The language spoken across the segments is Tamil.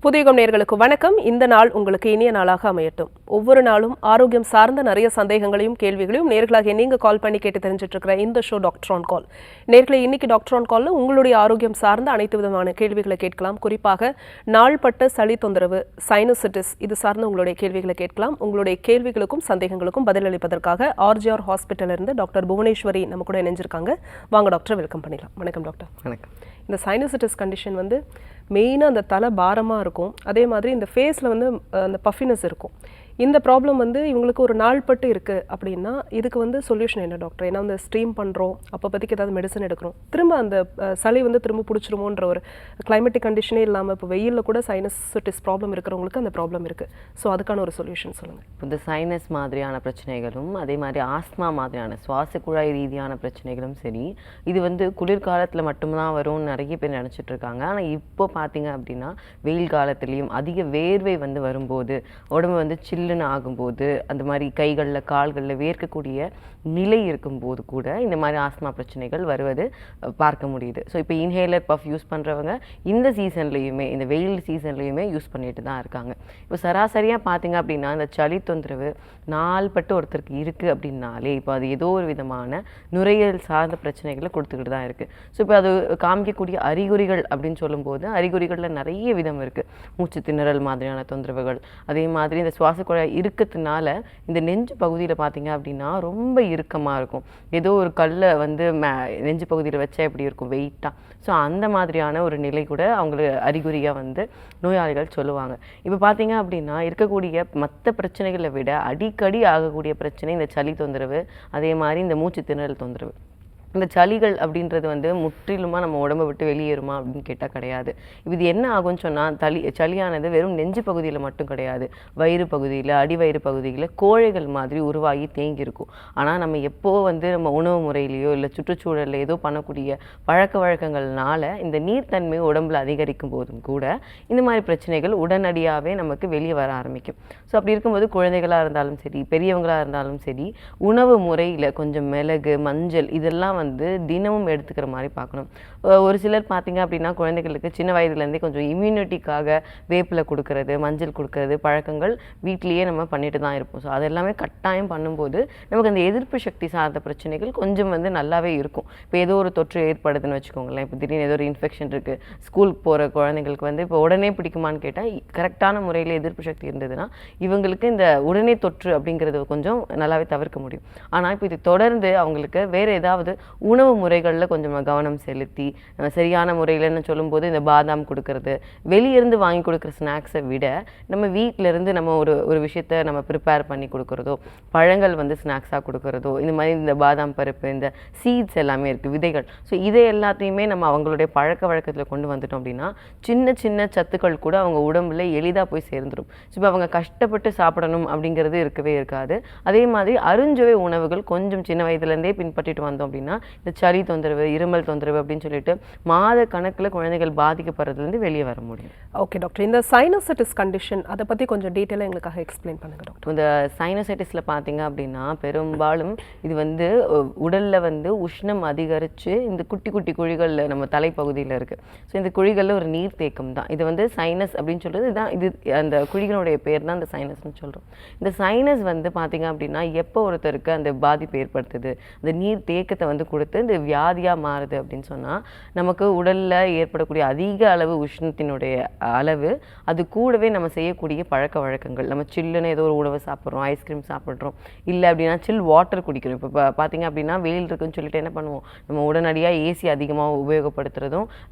புதியுகம் நேயர்களுக்கு வணக்கம். இந்த நாள் உங்களுக்கு இனிய நாளாக அமையட்டும். ஒவ்வொரு நாளும் ஆரோக்கியம் சார்ந்த நிறைய சந்தேகங்களையும் கேள்விகளையும் நேர்களாக நீங்க கால் பண்ணி கேட்டு தெரிஞ்சிட்டு இருக்கிற இந்த ஷோ டாக்டர் ஆன் கால். நேர்களை இன்னைக்கு டாக்டர் ஆன் கால்ல உங்களுடைய ஆரோக்கியம் சார்ந்த அனைத்து விதமான கேள்விகளை கேட்கலாம். குறிப்பாக நாள்பட்ட சளி தொந்தரவு, சைனசிட்டிஸ் இது சார்ந்த உங்களுடைய கேள்விகளை கேட்கலாம். உங்களுடைய கேள்விகளுக்கும் சந்தேகங்களுக்கும் பதிலளிப்பதற்காக ஆர்ஜிஆர் ஹாஸ்பிட்டல் இருந்து டாக்டர் புவனேஸ்வரி நம்ம கூட இணைஞ்சிருக்காங்க. வாங்க டாக்டர், வெல்கம் பண்ணிடலாம். வணக்கம் டாக்டர். வணக்கம். இந்த சைனசிட்டிஸ் கண்டிஷன் வந்து மெயினாக அந்த தலை பாரமாக இருக்கும். அதே மாதிரி இந்த ஃபேஸில் வந்து அந்த பஃபினஸ் இருக்கும். இந்த ப்ராப்ளம் வந்து இவங்களுக்கு ஒரு நாள்பட்டு இருக்குது அப்படின்னா இதுக்கு வந்து சொல்யூஷன் என்ன டாக்டர்? ஏன்னா வந்து ஸ்ட்ரீம் பண்ணுறோம், அப்போ பற்றிக்கு ஏதாவது மெடிசன் எடுக்கிறோம், திரும்ப அந்த சளி வந்து திரும்ப பிடிச்சிருமோன்ற ஒரு கிளைமேட்டிக் கண்டிஷனே இல்லாமல் இப்போ வெயிலில் கூட சைனசிட்டிஸ் ப்ராப்ளம் இருக்கிறவங்களுக்கு அந்த ப்ராப்ளம் இருக்குது. ஸோ அதுக்கான ஒரு சொல்யூஷன் சொல்லுங்கள். இந்த சைனஸ் மாதிரியான பிரச்சனைகளும் அதே மாதிரி ஆஸ்மா மாதிரியான சுவாச குழாய் ரீதியான பிரச்சனைகளும் சரி, இது வந்து குளிர்காலத்தில் மட்டும்தான் வரும்னு நிறைய பேர் நினச்சிட்டு இருக்காங்க. ஆனால் இப்போ பார்த்தீங்க அப்படின்னா வெயில் காலத்துலேயும் அதிக வேர்வை வந்து வரும்போது, உடம்பு வந்து சில்லுன்னு ஆகும்போது, அந்த மாதிரி கைகளில் கால்களில் வேர்க்கக்கூடிய நிலை இருக்கும்போது கூட இந்த மாதிரி ஆஸ்மா பிரச்சனைகள் வருவது பார்க்க முடியுது. ஸோ இப்போ இன்ஹேலர் பஃப் யூஸ் பண்ணுறவங்க இந்த சீசன்லேயுமே, இந்த வெயில் சீசன்லேயுமே யூஸ் பண்ணிட்டு தான் இருக்காங்க. இப்போ சராசரியாக பார்த்தீங்க அப்படின்னா இந்த சளி தொந்தரவு நாள்பட்டு ஒருத்தருக்கு இருக்குது அப்படின்னாலே இப்போ அது ஏதோ ஒரு விதமான நுரையீரல் சார்ந்த பிரச்சனைகளை கொடுத்துக்கிட்டு தான் இருக்குது. ஸோ இப்போ அது காமிக்கக்கூடிய அறிகுறிகள் அப்படின்னு சொல்லும்போது அறிகுறிகளில் நிறைய விதம் இருக்குது. மூச்சு திணறல் மாதிரியான தொந்தரவுகள், அதே மாதிரி இந்த சுவாச குழாய் இருக்கிறதுனால இந்த நெஞ்சு பகுதியில் பார்த்தீங்க அப்படின்னா ரொம்ப இறுக்கமாக இருக்கும். ஏதோ ஒரு கல்லை வந்து நெஞ்சு பகுதியில் வச்சா எப்படி இருக்கும், வெயிட்டாக. ஸோ அந்த மாதிரியான ஒரு நிலை கூட அவங்களுக்கு அறிகுறியாக வந்து நோயாளிகள் சொல்லுவாங்க. இப்போ பார்த்தீங்க அப்படின்னா இருக்கக்கூடிய மற்ற பிரச்சனைகளை விட அடிக்கடி ஆகக்கூடிய பிரச்சனை இந்த சளி தொந்தரவு, அதே மாதிரி இந்த மூச்சு திணறல் தொந்தரவு. இந்த சளிகள் அப்படின்றது வந்து முற்றிலுமாக நம்ம உடம்பை விட்டு வெளியேறுமா அப்படின்னு கேட்டால் கிடையாது. இது என்ன ஆகும்னு சொன்னால் சளியானது வெறும் நெஞ்சு பகுதியில் மட்டும் கிடையாது, வயிறு பகுதியில், அடிவயிறு பகுதியில் கோழைகள் மாதிரி உருவாகி தேங்கியிருக்கும். ஆனால் நம்ம எப்போ வந்து நம்ம உணவு முறையிலையோ இல்லை சுற்றுச்சூழலில் ஏதோ பண்ணக்கூடிய பழக்க வழக்கங்கள்னால இந்த நீர்த்தன்மை உடம்புல அதிகரிக்கும் போதும் கூட இந்த மாதிரி பிரச்சனைகள் உடனடியாகவே நமக்கு வெளியே வர ஆரம்பிக்கும். ஸோ அப்படி இருக்கும்போது குழந்தைகளாக இருந்தாலும் சரி, பெரியவங்களாக இருந்தாலும் சரி, உணவு முறையில் கொஞ்சம் மிளகு, மஞ்சள் இதெல்லாம் வந்து தினமும் எடுத்துக்கிற மாதிரி பார்க்கணும். ஒரு சிலர் பார்த்தீங்க அப்படின்னா குழந்தைகளுக்கு சின்ன வயதுலேருந்தே கொஞ்சம் இம்யூனிட்டிக்காக வேப்பிலை கொடுக்கறது, மஞ்சள் கொடுக்கறது பழக்கங்கள் வீட்டிலேயே நம்ம பண்ணிட்டு தான் இருப்போம். ஸோ அதெல்லாமே கட்டாயம் பண்ணும்போது நமக்கு அந்த எதிர்ப்பு சக்தி சார்ந்த பிரச்சனைகள் கொஞ்சம் வந்து நல்லாவே இருக்கும். இப்போ ஏதோ ஒரு தொற்று ஏற்படுதுன்னு வச்சுக்கோங்களேன், இப்போ திடீர்னு ஏதோ ஒரு இன்ஃபெக்ஷன் இருக்குது, ஸ்கூலுக்கு போகிற குழந்தைங்களுக்கு வந்து இப்போ உடனே பிடிக்குமான்னு கேட்டால் கரெக்டான முறையில் எதிர்ப்பு சக்தி இருந்ததுன்னா இவங்களுக்கு இந்த உடனே தொற்று அப்படிங்கிறது கொஞ்சம் நல்லாவே தவிர்க்க முடியும். ஆனால் இப்போ இது தொடர்ந்து அவங்களுக்கு வேறு ஏதாவது உணவு முறைகளில் கொஞ்சம் கவனம் செலுத்தி சரியான முறையில்னு சொல்லும்போது இந்த பாதாம் கொடுக்கறது, வெளியிருந்து வாங்கி கொடுக்குற ஸ்நாக்ஸை விட நம்ம வீட்டிலேருந்து நம்ம ஒரு விஷயத்த நம்ம ப்ரிப்பேர் பண்ணி கொடுக்குறதோ, பழங்கள் வந்து ஸ்நாக்ஸாக கொடுக்குறதோ, இந்த மாதிரி இந்த பாதாம் பருப்பு, இந்த சீட்ஸ் எல்லாமே இருக்குது, விதைகள். ஸோ இதை எல்லாத்தையுமே நம்ம அவங்களுடைய பழக்க வழக்கத்தில் கொண்டு வந்துட்டோம் அப்படின்னா சின்ன சின்ன சத்துக்கள் கூட அவங்க உடம்புல எளிதாக போய் சேர்ந்துடும். ஸோ இப்போ அவங்க கஷ்டப்பட்டு சாப்பிடணும் அப்படிங்கிறது இருக்கவே இருக்காது. அதே மாதிரி அருஞ்சுவை உணவுகள் கொஞ்சம் சின்ன வயதுலேருந்தே பின்பற்றிட்டு வந்தோம் அப்படின்னா இந்த சளி தொந்தரவு, இருமல் தொந்தரவு அப்படின்னு சொல்லிட்டு மாத கணக்கில் குழந்தைகள் பாதிக்கப்படுறதுலேருந்து வெளியே வர முடியும். ஓகே டாக்டர், இந்த சைனசிட்டிஸ் கண்டிஷன் அதை பற்றி கொஞ்சம் டீட்டெயிலாக எங்களுக்காக எக்ஸ்பிளைன் பண்ணுங்க டாக்டர். இந்த சைனசைட்டிஸில் பார்த்தீங்க அப்படின்னா பெரும்பாலும் இது வந்து உடலில் வந்து உஷ்ணம் அதிகரித்து இந்த குட்டி குட்டி குழிகளில் நம்ம தலைப்பகுதியில் இருக்குது. ஸோ இந்த குழிகளில் ஒரு நீர் தேக்கம் தான் இது வந்து சைனஸ் அப்படின்னு சொல்கிறது தான். இது அந்த குழிகளுடைய பேர் தான் இந்த சைனஸ்ன்னு சொல்கிறோம். இந்த சைனஸ் வந்து பார்த்தீங்க அப்படின்னா எப்போ ஒருத்தருக்கு அந்த பாதிப்பு ஏற்படுத்துது, அந்த நீர் தேக்கத்தை வந்து கொடுத்து இந்த வியாதியாக மாறுது அப்படின்னு சொன்னால் நமக்கு உடலில் ஏற்படக்கூடிய அதிக அளவு உஷ்ணத்தினுடைய அளவு, அது கூடவே நம்ம செய்யக்கூடிய பழக்க வழக்கங்கள், நம்ம சில்லுன்னு ஏதோ ஒரு உணவு சாப்பிட்றோம், ஐஸ்கிரீம் சாப்பிட்றோம், இல்லை அப்படின்னா சில் வாட்டர் குடிக்கிறோம். இப்போ பார்த்தீங்க அப்படின்னா வெயில் இருக்குன்னு சொல்லிட்டு என்ன பண்ணுவோம், நம்ம உடனடியாக ஏசி அதிகமாக உபயோகப்படுத்துறதும்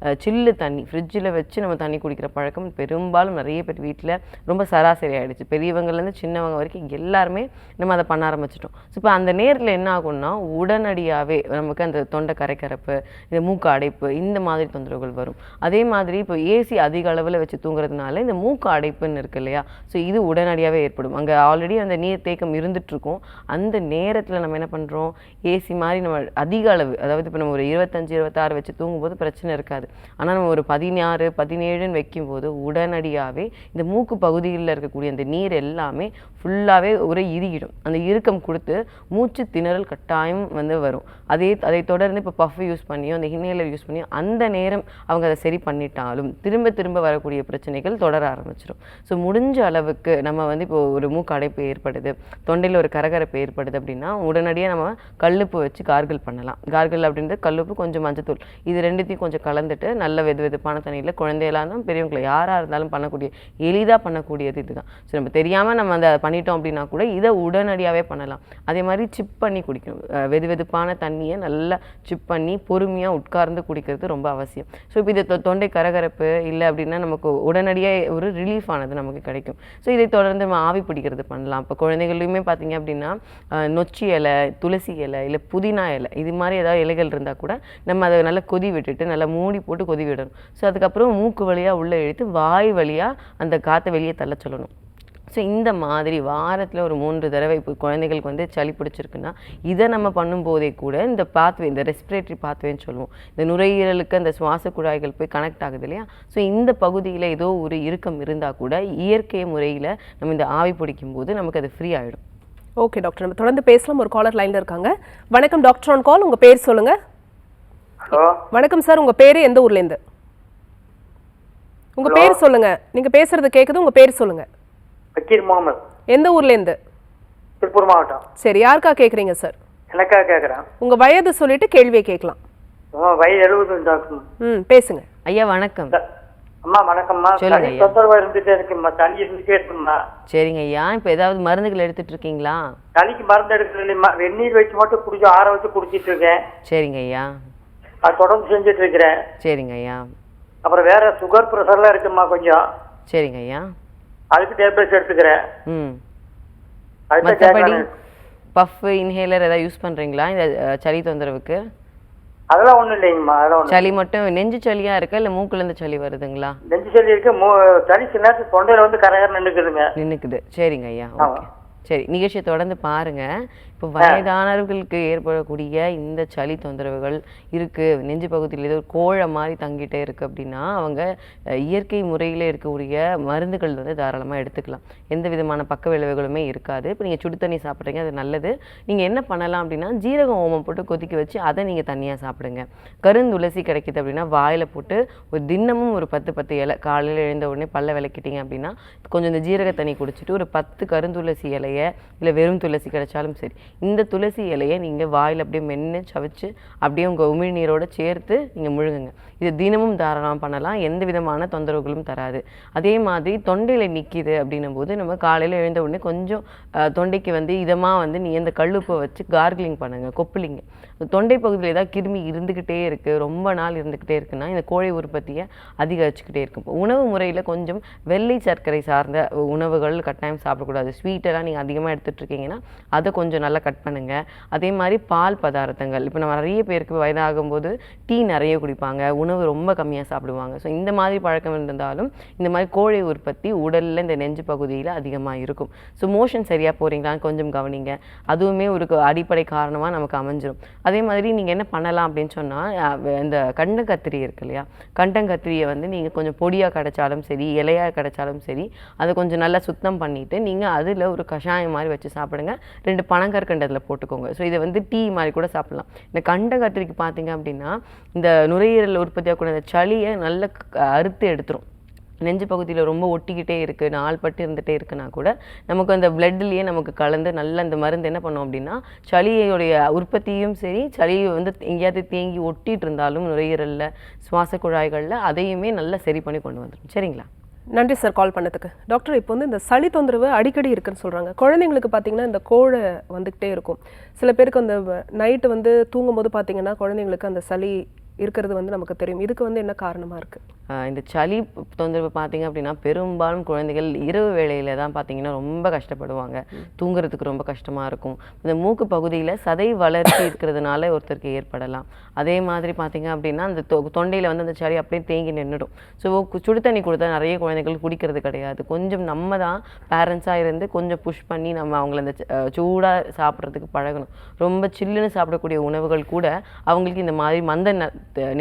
சில்லு தண்ணி ஃப்ரிட்ஜில் வச்சு நம்ம தண்ணி குடிக்கிற பழக்கம் பெரும்பாலும் நிறைய பேர் வீட்டில் ரொம்ப சராசரி ஆகிடுச்சு. பெரியவங்கலேருந்து சின்னவங்க வரைக்கும் எல்லாருமே நம்ம அதை பண்ண ஆரம்பிச்சிட்டோம். ஸோ இப்போ அந்த நேரத்தில் என்ன ஆகும்னா உடனடியாகவே நமக்கு அந்த தொண்டை கரைக்கரப்பு, இந்த மூக்கு அடைப்பு, இந்த மாதிரி தொந்தரவுகள் வரும். அதே மாதிரி இப்போ ஏசி அதிக அளவில் வச்சு தூங்குறதுனால இந்த மூக்கு அடைப்புன்னு இருக்கு இல்லையா, ஸோ இது உடனடியாகவே ஏற்படும். அங்கே ஆல்ரெடி அந்த நீர் தேக்கம் இருந்துகிட்ருக்கும். அந்த நேரத்தில் நம்ம என்ன பண்ணுறோம், ஏசி மாதிரி நம்ம அதிக அளவு, அதாவது இப்போ நம்ம ஒரு 25-26 வச்சு தூங்கும்போது பிரச்சனை இருக்காது. ஆனால் நம்ம ஒரு 16-17 வைக்கும்போது உடனடியாகவே இந்த மூக்கு பகுதியில் இருக்கக்கூடிய அந்த நீர் எல்லாமே ஃபுல்லாகவே ஒரு இறுகிடும். அந்த இறுக்கம் கொடுத்து மூச்சு திணறல் கட்டாயம் வந்து வரும். அதே அதை தொடர்ந்து இப்போ பஃப் யூஸ் பண்ணியோ அந்த இன்ஹேலர் யூஸ் பண்ணியோ அந்த நேரம் அவங்க அதை சரி பண்ணிட்டாலும் திரும்ப திரும்ப வரக்கூடிய பிரச்சனைகள் தொடர ஆரம்பிச்சிடும். ஸோ முடிஞ்ச அளவுக்கு நம்ம வந்து இப்போ ஒரு மூக்கு அடைப்பு ஏற்படுது, தொண்டையில் ஒரு கரகரப்பு ஏற்படுது அப்படின்னா உடனடியாக நம்ம கல்லுப்பு வச்சு கார்கிள் பண்ணலாம். கார்கிள் அப்படின்றது கல்லுப்பு கொஞ்சம் மஞ்சத்தூள் இது ரெண்டுத்தையும் கொஞ்சம் கலந்துட்டு நல்ல வெதுவெதுப்பான தண்ணியில் குழந்தையெல்லாம் இருந்தாலும் பெரியவங்களை யாராக இருந்தாலும் பண்ணக்கூடிய எளிதாக பண்ணக்கூடியது இதுதான். ஸோ நம்ம தெரியாமல் நம்ம அதை பண்ணிட்டோம் அப்படின்னா கூட இதை உடனடியாகவே பண்ணலாம். அதே மாதிரி சிப் பண்ணி குடிக்கணும். வெதுவெதுப்பான தண்ணியை நல்லா சிப் பண்ணி பொறுமையாக உட்கார்ந்து குடிக்கிறது ரொம்ப அவசியம். ஸோ இப்போ இது தொண்டை கரகரப்பு இல்லை அப்படின்னா நமக்கு உடனடியாக ஒரு ரிலீஃப் ஆனது நமக்கு கிடைக்கும். ஸோ இதை தொடர்ந்து நம்ம ஆவி பிடிக்கிறது பண்ணலாம். இப்போ குழந்தைகளுமே பார்த்தீங்க அப்படின்னா நொச்சி இலை, துளசி இலை, இல்லை புதினா இலை இது மாதிரி ஏதாவது இலைகள் இருந்தால் கூட நம்ம அதை நல்லா கொதி விட்டுட்டு நல்லா மூடி போட்டு கொதி விடணும். ஸோ அதுக்கப்புறம் மூக்கு வழியாக உள்ளே இழுத்து வாய் வழியாக அந்த காற்றை வெளியே தள்ள சொல்லணும். ஸோ இந்த மாதிரி வாரத்தில் ஒரு 3 தடவை இப்போ குழந்தைகளுக்கு வந்து சளி பிடிச்சிருக்குன்னா இதை நம்ம பண்ணும்போதே கூட இந்த பாத்வே, இந்த ரெஸ்பிரேட்டரி பாத்வேன்னு சொல்லுவோம், இந்த நுரையீரலுக்கு அந்த சுவாச குழாய்கள் போய் கனெக்ட் ஆகுது இல்லையா. ஸோ இந்த பகுதியில் ஏதோ ஒரு இறுக்கம் இருந்தால் கூட இயற்கை முறையில் நம்ம இந்த ஆவி பிடிக்கும் போது நமக்கு அது ஃப்ரீ ஆகிடும். ஓகே டாக்டர், நம்ம தொடர்ந்து பேசலாம். ஒரு காலர் லைன்ல இருக்காங்க. வணக்கம் டாக்டர் ஆன் கால், உங்க பேர் சொல்லுங்க. ஹலோ வணக்கம் சார், உங்க பேரு எந்த ஊர்ல இருந்து? உங்க பேர் சொல்லுங்க. நீங்க பேசுறது கேக்குது, உங்க பேர் சொல்லுங்க. வக்கீல் முகமது. எந்த ஊர்ல இருந்து? திருப்பூர் மாவட்டம். சரி, யாருக்கா கேக்குறீங்க சார்? எனக்கா கேட்குறேன். உங்க வயது சொல்லிட்டு கேள்வியை கேட்கலாம். வயது 70 டாக்டர். பேசுங்க. ஐயா வணக்கம். அம்மா வணக்கம்மா. சொல்லுங்க ஐயா. தொந்தரவா இருந்துட்டே இருக்குமா, சளி இருந்துட்டே இருக்குமா? சரிங்க ஐயா, இப்போ ஏதாவது மருந்துகள் எடுத்துட்டு இருக்கீங்களா? சளிக்கு மருந்து எடுக்கிறது இல்லைம்மா, வெந்நீர் வச்சு மட்டும் குடிச்சு ஆற வச்சு குடிச்சிட்டு இருக்கேன். சரிங்க ஐயா. அது தொடர்ந்து செஞ்சுட்டு இருக்கிறேன். சரிங்க ஐயா. அப்புறம் வேற சுகர் ப்ரெஷர்லாம் இருக்குமா கொஞ்சம். சரிங்க ஐயா. அதுக்கு டேப்லெட்ஸ் எடுத்துக்கிறேன். மற்றபடி பஃப் இன்ஹேலர் ஏதாவது யூஸ் பண்ணுறீங்களா இந்த சளி தொந்தரவுக்கு? அதெல்லாம் ஒன்றும் இல்லைங்கம்மா. அதெல்லாம் சளி மட்டும் நெஞ்சு சளியா இருக்கா இல்லை மூக்குலேருந்து சளி வருதுங்களா? நெஞ்சு சளி இருக்கு, சளி சின்ன நேரத்துக்கு தொண்டையில் வந்து கரகர நின்றுக்குதுங்க. நின்றுக்குது. சரிங்க ஐயா. ஓகே, சரி, நிகழ்ச்சியை தொடர்ந்து பாருங்க. இப்போ வயதானவர்களுக்கு ஏற்படக்கூடிய இந்த சளி தொந்தரவுகள் இருக்கு, நெஞ்சு பகுதியில் ஏதோ கோழை மாதிரி தங்கிட்டே இருக்கு அப்படின்னா அவங்க இயற்கை முறையில் இருக்கக்கூடிய மருந்துகள் வந்து தாராளமாக எடுத்துக்கலாம். எந்த விதமான பக்க விளைவுகளுமே இருக்காது. இப்போ நீங்கள் சுடு தண்ணி சாப்பிட்றீங்க, அது நல்லது. நீங்கள் என்ன பண்ணலாம் அப்படின்னா ஜீரகம் ஓமம் போட்டு கொதிக்க வச்சு அதை நீங்கள் தனியாக சாப்பிடுங்க. கருந்துளசி கிடைக்கிது அப்படின்னா வாயில் போட்டு ஒரு தினமும் ஒரு 10 இலை காலையில் எழுந்த உடனே பல்ல விளக்கிட்டீங்க அப்படின்னா கொஞ்சம் இந்த ஜீரக தண்ணி குடிச்சிட்டு ஒரு 10 கருந்துளசி இலையை இல்லை வெறும் துளசி கிடைச்சாலும் சரி, இந்த துளசி இலையை நீங்கள் வாயில் அப்படியே மென்று சவைச்சு அப்படியே உங்கள் உமிழ்நீரோடு சேர்த்து நீங்கள் முழுங்குங்க. இது தினமும் தாராளமாக பண்ணலாம், எந்த விதமான தொந்தரவுகளும் தராது. அதே மாதிரி தொண்டையில் நிற்கிது அப்படின்னும் போது நம்ம காலையில் எழுந்த உடனே கொஞ்சம் தொண்டைக்கு வந்து இதமாக வந்து நீ இந்த கல்லுப்பை வச்சு கார்கிளிங் பண்ணுங்க, கொப்பளிங்க. தொண்டை பகுதியில் ஏதாவது கிருமி இருந்துக்கிட்டே இருக்குது, ரொம்ப நாள் இருந்துக்கிட்டே இருக்குன்னா இந்த கோழை உற்பத்தியை அதிகரிச்சுக்கிட்டே இருக்கும். உணவு முறையில் கொஞ்சம் வெள்ளை சர்க்கரை சார்ந்த உணவுகள் கட்டாயம் சாப்பிடக்கூடாது. ஸ்வீட்டெல்லாம் நீங்கள் அதிகமாக எடுத்துகிட்ருக்கீங்கன்னா அதை கொஞ்சம் நல்லா கட் பண்ணுங்கள். அதே மாதிரி பால் பதார்த்தங்கள், இப்போ நம்ம நிறைய பேருக்கு வயதாகும்போது டீ நிறைய குடிப்பாங்க, உணவு ரொம்ப கம்மியாக சாப்பிடுவாங்க. ஸோ இந்த மாதிரி பழக்கம் இருந்தாலும் இந்த மாதிரி கோழை உற்பத்தி உடலில் இந்த நெஞ்சு பகுதியில் அதிகமாக இருக்கும். ஸோ மோஷன் சரியாக போகிறீங்களான்னு கொஞ்சம் கவனிங்க, அதுவுமே ஒரு அடிப்படை காரணமாக நமக்கு அமைஞ்சிடும். அதே மாதிரி நீங்கள் என்ன பண்ணலாம் அப்படின்னு சொன்னால் இந்த கண்டங்கத்திரி இருக்கு இல்லையா, கண்டங்கத்திரியை வந்து நீங்கள் கொஞ்சம் பொடியாக கிடைச்சாலும் சரி இலையாக கிடைச்சாலும் சரி அதை கொஞ்சம் நல்லா சுத்தம் பண்ணிவிட்டு நீங்கள் அதில் ஒரு கஷாயம் மாதிரி வச்சு சாப்பிடுங்க. 2 பனங்கற்கண்டு அதில் போட்டுக்கோங்க. ஸோ இதை வந்து டீ மாதிரி கூட சாப்பிடலாம். இந்த கண்டங்கத்திரிக்கு பார்த்தீங்க அப்படின்னா இந்த நுரையீரல் உற்பத்தியாகக்கூடிய இந்த சளியை நல்லா அறுத்து எடுத்துரும். நெஞ்சு பகுதியில் ரொம்ப ஒட்டிக்கிட்டே இருக்குது, நாள்பட்டு இருந்துகிட்டே இருக்குன்னா கூட நமக்கு அந்த பிளட்லேயே நமக்கு கலந்து நல்ல அந்த மருந்து என்ன பண்ணோம் அப்படின்னா சளியோடைய உற்பத்தியும் சரி, சளியை வந்து எங்கேயாவது தேங்கி ஒட்டிகிட்டு இருந்தாலும் நுரையீரலில் சுவாச குழாய்களில் அதையுமே நல்லா சரி பண்ணி கொண்டு வந்துடும். சரிங்களா? நன்றி சார் கால் பண்ணதுக்கு. டாக்டர், இப்போ வந்து இந்த சளி தொந்தரவு அடிக்கடி இருக்குன்னு சொல்கிறாங்க. குழந்தைங்களுக்கு பார்த்தீங்கன்னா இந்த கோழை வந்துக்கிட்டே இருக்கும். சில பேருக்கு அந்த நைட்டு வந்து தூங்கும்போது பார்த்தீங்கன்னா குழந்தைங்களுக்கு அந்த சளி இருக்கிறது வந்து நமக்கு தெரியும். இதுக்கு வந்து என்ன காரணமாக இருக்குது? இந்த சளி தொந்தரவு பார்த்தீங்க அப்படின்னா பெரும்பாலும் குழந்தைகள் இரவு வேளையில் தான் பார்த்தீங்கன்னா ரொம்ப கஷ்டப்படுவாங்க, தூங்குறதுக்கு ரொம்ப கஷ்டமாக இருக்கும். இந்த மூக்கு பகுதியில் சதை வளர்ச்சி இருக்கிறதுனால ஒருத்தருக்கு ஏற்படலாம். அதே மாதிரி பார்த்தீங்க அப்படின்னா அந்த தொண்டையில் வந்து அந்த சளி அப்படியே தேங்கி நின்றுடும். ஸோ சுடு தண்ணி கொடுத்தா நிறைய குழந்தைகள் குடிக்கிறது கிடையாது. கொஞ்சம் நம்ம தான் பேரண்ட்ஸாக இருந்து கொஞ்சம் புஷ் பண்ணி நம்ம அவங்கள அந்த சூடாக சாப்பிட்றதுக்கு பழகணும். ரொம்ப சில்லுன்னு சாப்பிடக்கூடிய உணவுகள் கூட அவங்களுக்கு இந்த மாதிரி மந்த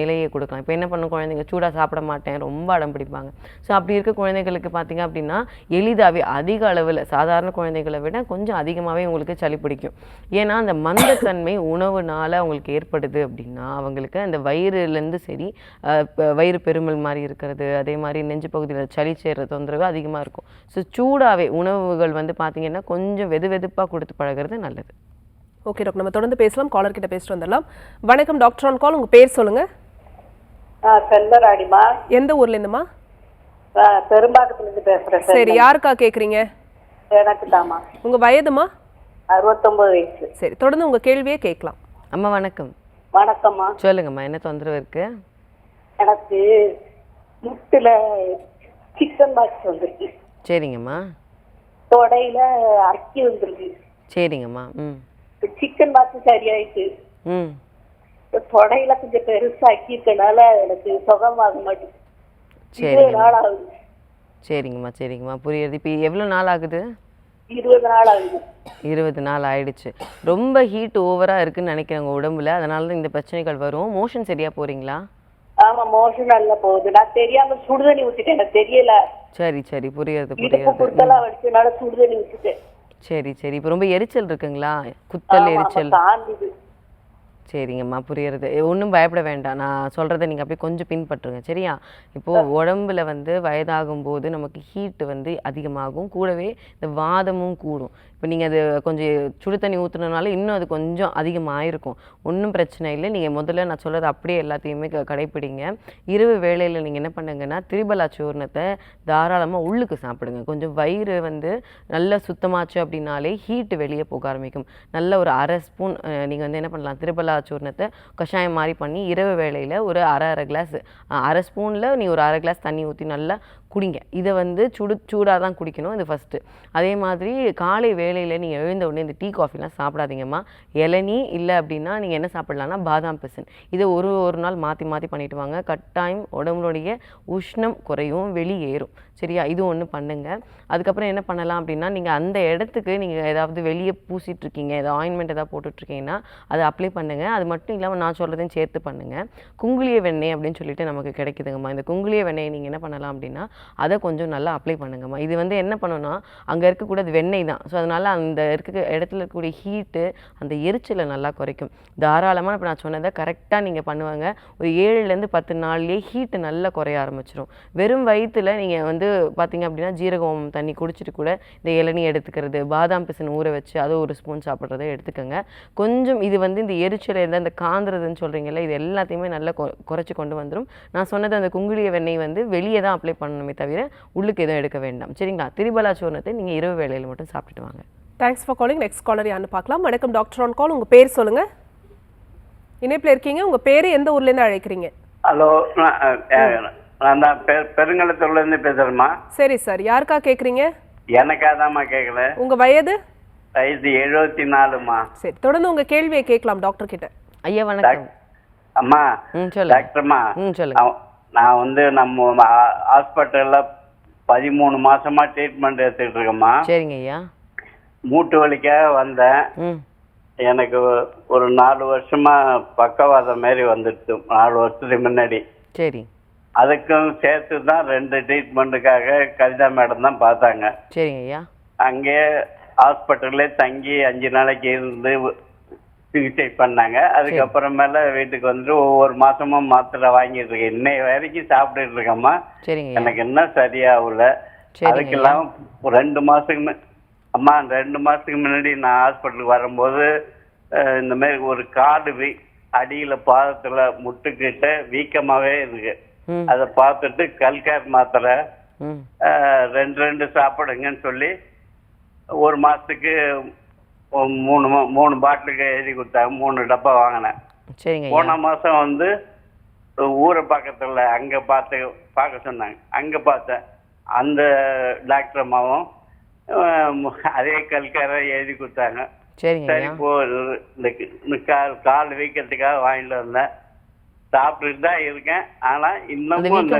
நிலையை கொடுக்கலாம். இப்போ என்ன பண்ணும், குழந்தைங்க சூடாக சாப்பிட மாட்டேன் ரொம்ப அடம் பிடிப்பாங்க. ஸோ அப்படி இருக்க குழந்தைகளுக்கு பார்த்தீங்க அப்படின்னா எளிதாகவே அதிக அளவில் சாதாரண குழந்தைகளை விட கொஞ்சம் அதிகமாகவே உங்களுக்கு சளி பிடிக்கும். ஏன்னா அந்த மந்தத்தன்மை உணவுனால அவங்களுக்கு ஏற்படுது அப்படின்னா அவங்களுக்கு அந்த வயிறுலேருந்து சரி வயிறு பெருமல் மாதிரி இருக்கிறது, அதே மாதிரி நெஞ்சு பகுதியில் சளி சேர்ற தொந்தரவு அதிகமாக இருக்கும். ஸோ சூடாகவே உணவுகள் வந்து பார்த்தீங்கன்னா கொஞ்சம் வெதுப்பாக கொடுத்து பழகிறது நல்லது. ஓகே டாக்டர், நம்ம தொடர்ந்து பேசலாம். காலர் கிட்ட பேசிட்டு வந்துடலாம். வணக்கம் டாக்டர் ஆன் கால், உங்க பேர் சொல்லுங்க. செல்வராடிமா. எந்த ஊர்ல இருந்துமா? பெரும்பாக்கத்துல இருந்து பேசுறேன். சரி, யாருக்கா கேக்குறீங்க? எனக்கு தாமா. உங்க வயதுமா? 69 வயசு. சரி, தொடர்ந்து உங்க கேள்வியே கேட்கலாம். அம்மா வணக்கம். வணக்கம்மா. சொல்லுங்கம்மா, என்ன தொந்தரவு இருக்கு? எனக்கு முட்டுல சிக்கன் பாக்ஸ் வந்துருக்கு. சரிங்கம்மா. தொடையில அக்கி வந்துருக்கு. சரிங்கம்மா. சிக்கன் பாக்ஸ் சரியாயிட்டு தொடையில கொஞ்சம் பெருசா அக்கிஇருக்கனால எனக்கு சுகமாக மாட்டேங்குது. 20 நாள் ஆகுது. சரிங்கம்மா புரியுது. இப்போ எவ்வளோ நாள் ஆகுது? 20 நாள் ஆகுது. 20 நாள் ஆயிடுச்சு. ரொம்ப ஹீட் ஓவரா இருக்குன்னு நினைக்கிறேன் உங்க உடம்புல, அதனால தான் இந்த பிரச்சனைகள் வரும். மோஷன் சரியா போறீங்களா? ஆமா, மோஷன் நல்லா போகுது. நான் தெரியாம சுடுதண்ணி ஊத்திட்டேன், எனக்கு தெரியல. சரி புரியுது. வடிச்சனால சுடுதண்ணி ஊத்திட்டேன். சரி இப்போ ரொம்ப எரிச்சல் இருக்குங்களா? குத்தல் எரிச்சல்? தாண்டிது. சரிங்கம்மா புரியுறது. ஒன்றும் பயப்பட வேண்டாம். நான் சொல்கிறத நீங்கள் அப்படியே கொஞ்சம் பின்பற்றுங்க, சரியா? இப்போது உடம்புல வந்து வயதாகும் போது நமக்கு ஹீட்டு வந்து அதிகமாகும், கூடவே இந்த வாதமும் கூடும். இப்போ நீங்கள் அது கொஞ்சம் சுடு தண்ணி ஊற்றுனதுனால இன்னும் அது கொஞ்சம் அதிகமாகிருக்கும். ஒன்றும் பிரச்சனை இல்லை. நீங்கள் முதல்ல நான் சொல்கிறது அப்படியே எல்லாத்தையுமே கடைப்பிடிங்க. இரவு வேளையில் நீங்கள் என்ன பண்ணுங்கன்னா திரிபலா சூர்ணத்தை தாராளமாக உள்ளுக்கு சாப்பிடுங்க. கொஞ்சம் வயிறு வந்து நல்லா சுத்தமாச்சு அப்படின்னாலே ஹீட்டு வெளியே போக ஆரம்பிக்கும். நல்ல ஒரு 1/2 ஸ்பூன் நீங்கள் வந்து என்ன பண்ணலாம், திரிபலா சூர்ணத்தை கஷாயம் மாதிரி பண்ணி இரவு வேளையில் ஒரு அரை கிளாஸ் 1/2 ஸ்பூனில் நீ ஒரு 1/2 கிளாஸ் தண்ணி ஊற்றி நல்லா குடிங்க. இதை வந்து சூடாக தான் குடிக்கணும், இது ஃபஸ்ட்டு. அதே மாதிரி காலை வேளையில் நீங்கள் எழுந்த உடனே இந்த டீ காஃபிலாம் சாப்பிடாதீங்கம்மா. இளநீ இல்லை அப்படின்னா நீங்கள் என்ன சாப்பிடலாம்னா பாதாம் பிசின். இதை ஒரு நாள் மாற்றி பண்ணிட்டு வாங்க. கட்டாயம் உடம்புடைய உஷ்ணம் குறையும், வெளியேறும், சரியா? இது ஒன்று பண்ணுங்க. அதுக்கப்புறம் என்ன பண்ணலாம் அப்படின்னா நீங்கள் அந்த இடத்துக்கு நீங்கள் ஏதாவது வெளியே பூசிட்டு இருக்கீங்க, ஏதாவது ஆயின்மெண்ட் ஏதாவது போட்டுட்ருக்கீங்கன்னா அதை அப்ளை பண்ணுங்கள். அது மட்டும் இல்லாமல் நான் சொல்கிறதையும் சேர்த்து பண்ணுங்கள். குங்குளிய வெண்ணெய் அப்படின்னு சொல்லிட்டு நமக்கு கிடைக்குதுங்கம்மா. இந்த குங்குளிய வெண்ணெயை நீங்கள் என்ன பண்ணலாம் அப்படின்னா அதை கொஞ்சம் நல்லா அப்ளை பண்ணுங்கம்மா. இது வந்து என்ன பண்ணுன்னா அங்கே இருக்கக்கூடாது வெண்ணெய் தான். ஸோ அதனால் அந்த இடத்துல இருக்கக்கூடிய ஹீட்டு அந்த எரிச்சலை நல்லா குறைக்கும். தாராளமாக இப்போ நான் சொன்னதை கரெக்டாக நீங்கள் பண்ணுவாங்க. ஒரு 7லேருந்து 10 நாள்லேயே ஹீட்டு நல்லா குறைய ஆரம்பிச்சிடும். வெறும் வயிற்றில் நீங்கள் வந்து பார்த்தீங்க அப்படின்னா ஜீரகம் தண்ணி குடிச்சிட்டு கூட இந்த இளநீ எடுத்துக்கிறது, பாதாம் பிசின் ஊற வச்சு அதை 1 ஸ்பூன் சாப்பிட்றதை எடுத்துக்கோங்க. கொஞ்சம் இது வந்து இந்த எரிச்சலை இந்த காந்துறதுன்னு சொல்கிறீங்கல்ல, இது எல்லாத்தையுமே நல்லா குறைச்சி கொண்டு வந்துடும். நான் சொன்னது அந்த குங்குளிய வெண்ணெய் வந்து வெளியே தான் அப்ளை பண்ணணுமே தவிர உள்ளுக்கு எதுவும் எடுக்க வேண்டாம், சரிங்களா? திரிபலா சூர்ணத்தை நீங்கள் இரவு வேளையில் மட்டும் சாப்பிட்டுட்டு வாங்க. Thanks for calling. Next caller யாருன்னு பார்க்கலாம். வணக்கம் டாக்டர் ஆன் கால், உங்கள் பேர் சொல்லுங்க. இணைப்பில் இருக்கீங்க, உங்கள் பேர் எந்த ஊர்லேருந்து அழைக்கிறீங்க? ஹலோ, நான் தான் பெருங்கலத்தூர்லேருந்து பேசுகிறேம்மா. சரி சார், யாருக்கா கேட்குறீங்க? எனக்காதாம்மா கேட்கல. உங்கள் வயது? வயது 74ம்மா. சரி, தொடர்ந்து உங்கள் கேள்வியை கேட்கலாம் டாக்டர் கிட்ட. ஐயா வணக்கம். அம்மா சொல்லுங்க டாக்டர்மா. சொல்லுங்க. நான் வந்து நம்ம ஹாஸ்பிட்டல்ல 13 மாசமா ட்ரீட்மெண்ட் எடுத்துக்கிட்டு இருக்கேம்மா. சரிங்க ஐயா. மூட்டு வலிக்காக வந்தேன். எனக்கு ஒரு 4 வருஷமா பக்கவாதம் மாரி வந்துடுச்சு, 4 வருஷத்துக்கு முன்னாடி. சரி. அதுக்கும் சேர்த்து தான் 2 ட்ரீட்மெண்ட்டுக்காக கவிதா மேடம் தான் பார்த்தாங்க. சரிங்க ஐயா. அங்கே ஹாஸ்பிட்டல்லே தங்கி 5 நாளைக்கு இருந்து சிகிச்சை பண்ணாங்க. அதுக்கப்புறமேல வீட்டுக்கு வந்து ஒவ்வொரு மாசமும் மாத்திரை வாங்கிட்டு இருக்கேன். இன்னை வரைக்கும் சாப்பிட்டுட்டு இருக்கேம்மா. எனக்கு என்ன சரியாகல. அதுக்கெல்லாம் 2 மாசத்துக்கு அம்மா 2 மாசத்துக்கு முன்னாடி நான் ஹாஸ்பிட்டலுக்கு வரும்போது இந்த மாதிரி ஒரு காடு அடியில பாதத்துல முட்டுக்கிட்ட வீக்கமாவே இருக்கு. அதை பார்த்துட்டு கல்கார் மாத்திரை 2 சாப்பிடுங்கன்னு சொல்லி 1 மாசத்துக்கு 3 பாட்டிலுக்கு எழுதி கொடுத்தாங்க. 3 டப்பா வாங்கினேன். போன மாசம் வந்து ஊரை பக்கத்துல அங்க பார்க்க சொன்னாங்க. அங்க பார்த்தேன். அந்த டாக்டர் அம்மாவும் அதே கல்கார எழுதி கொடுத்தாங்க. சரி போ, இந்த கால் வீக்கத்துக்காக வாங்கிட்டு வந்தேன். சாப்பிட்டுட்டு தான் இருக்கேன். ஆனா இன்னமும்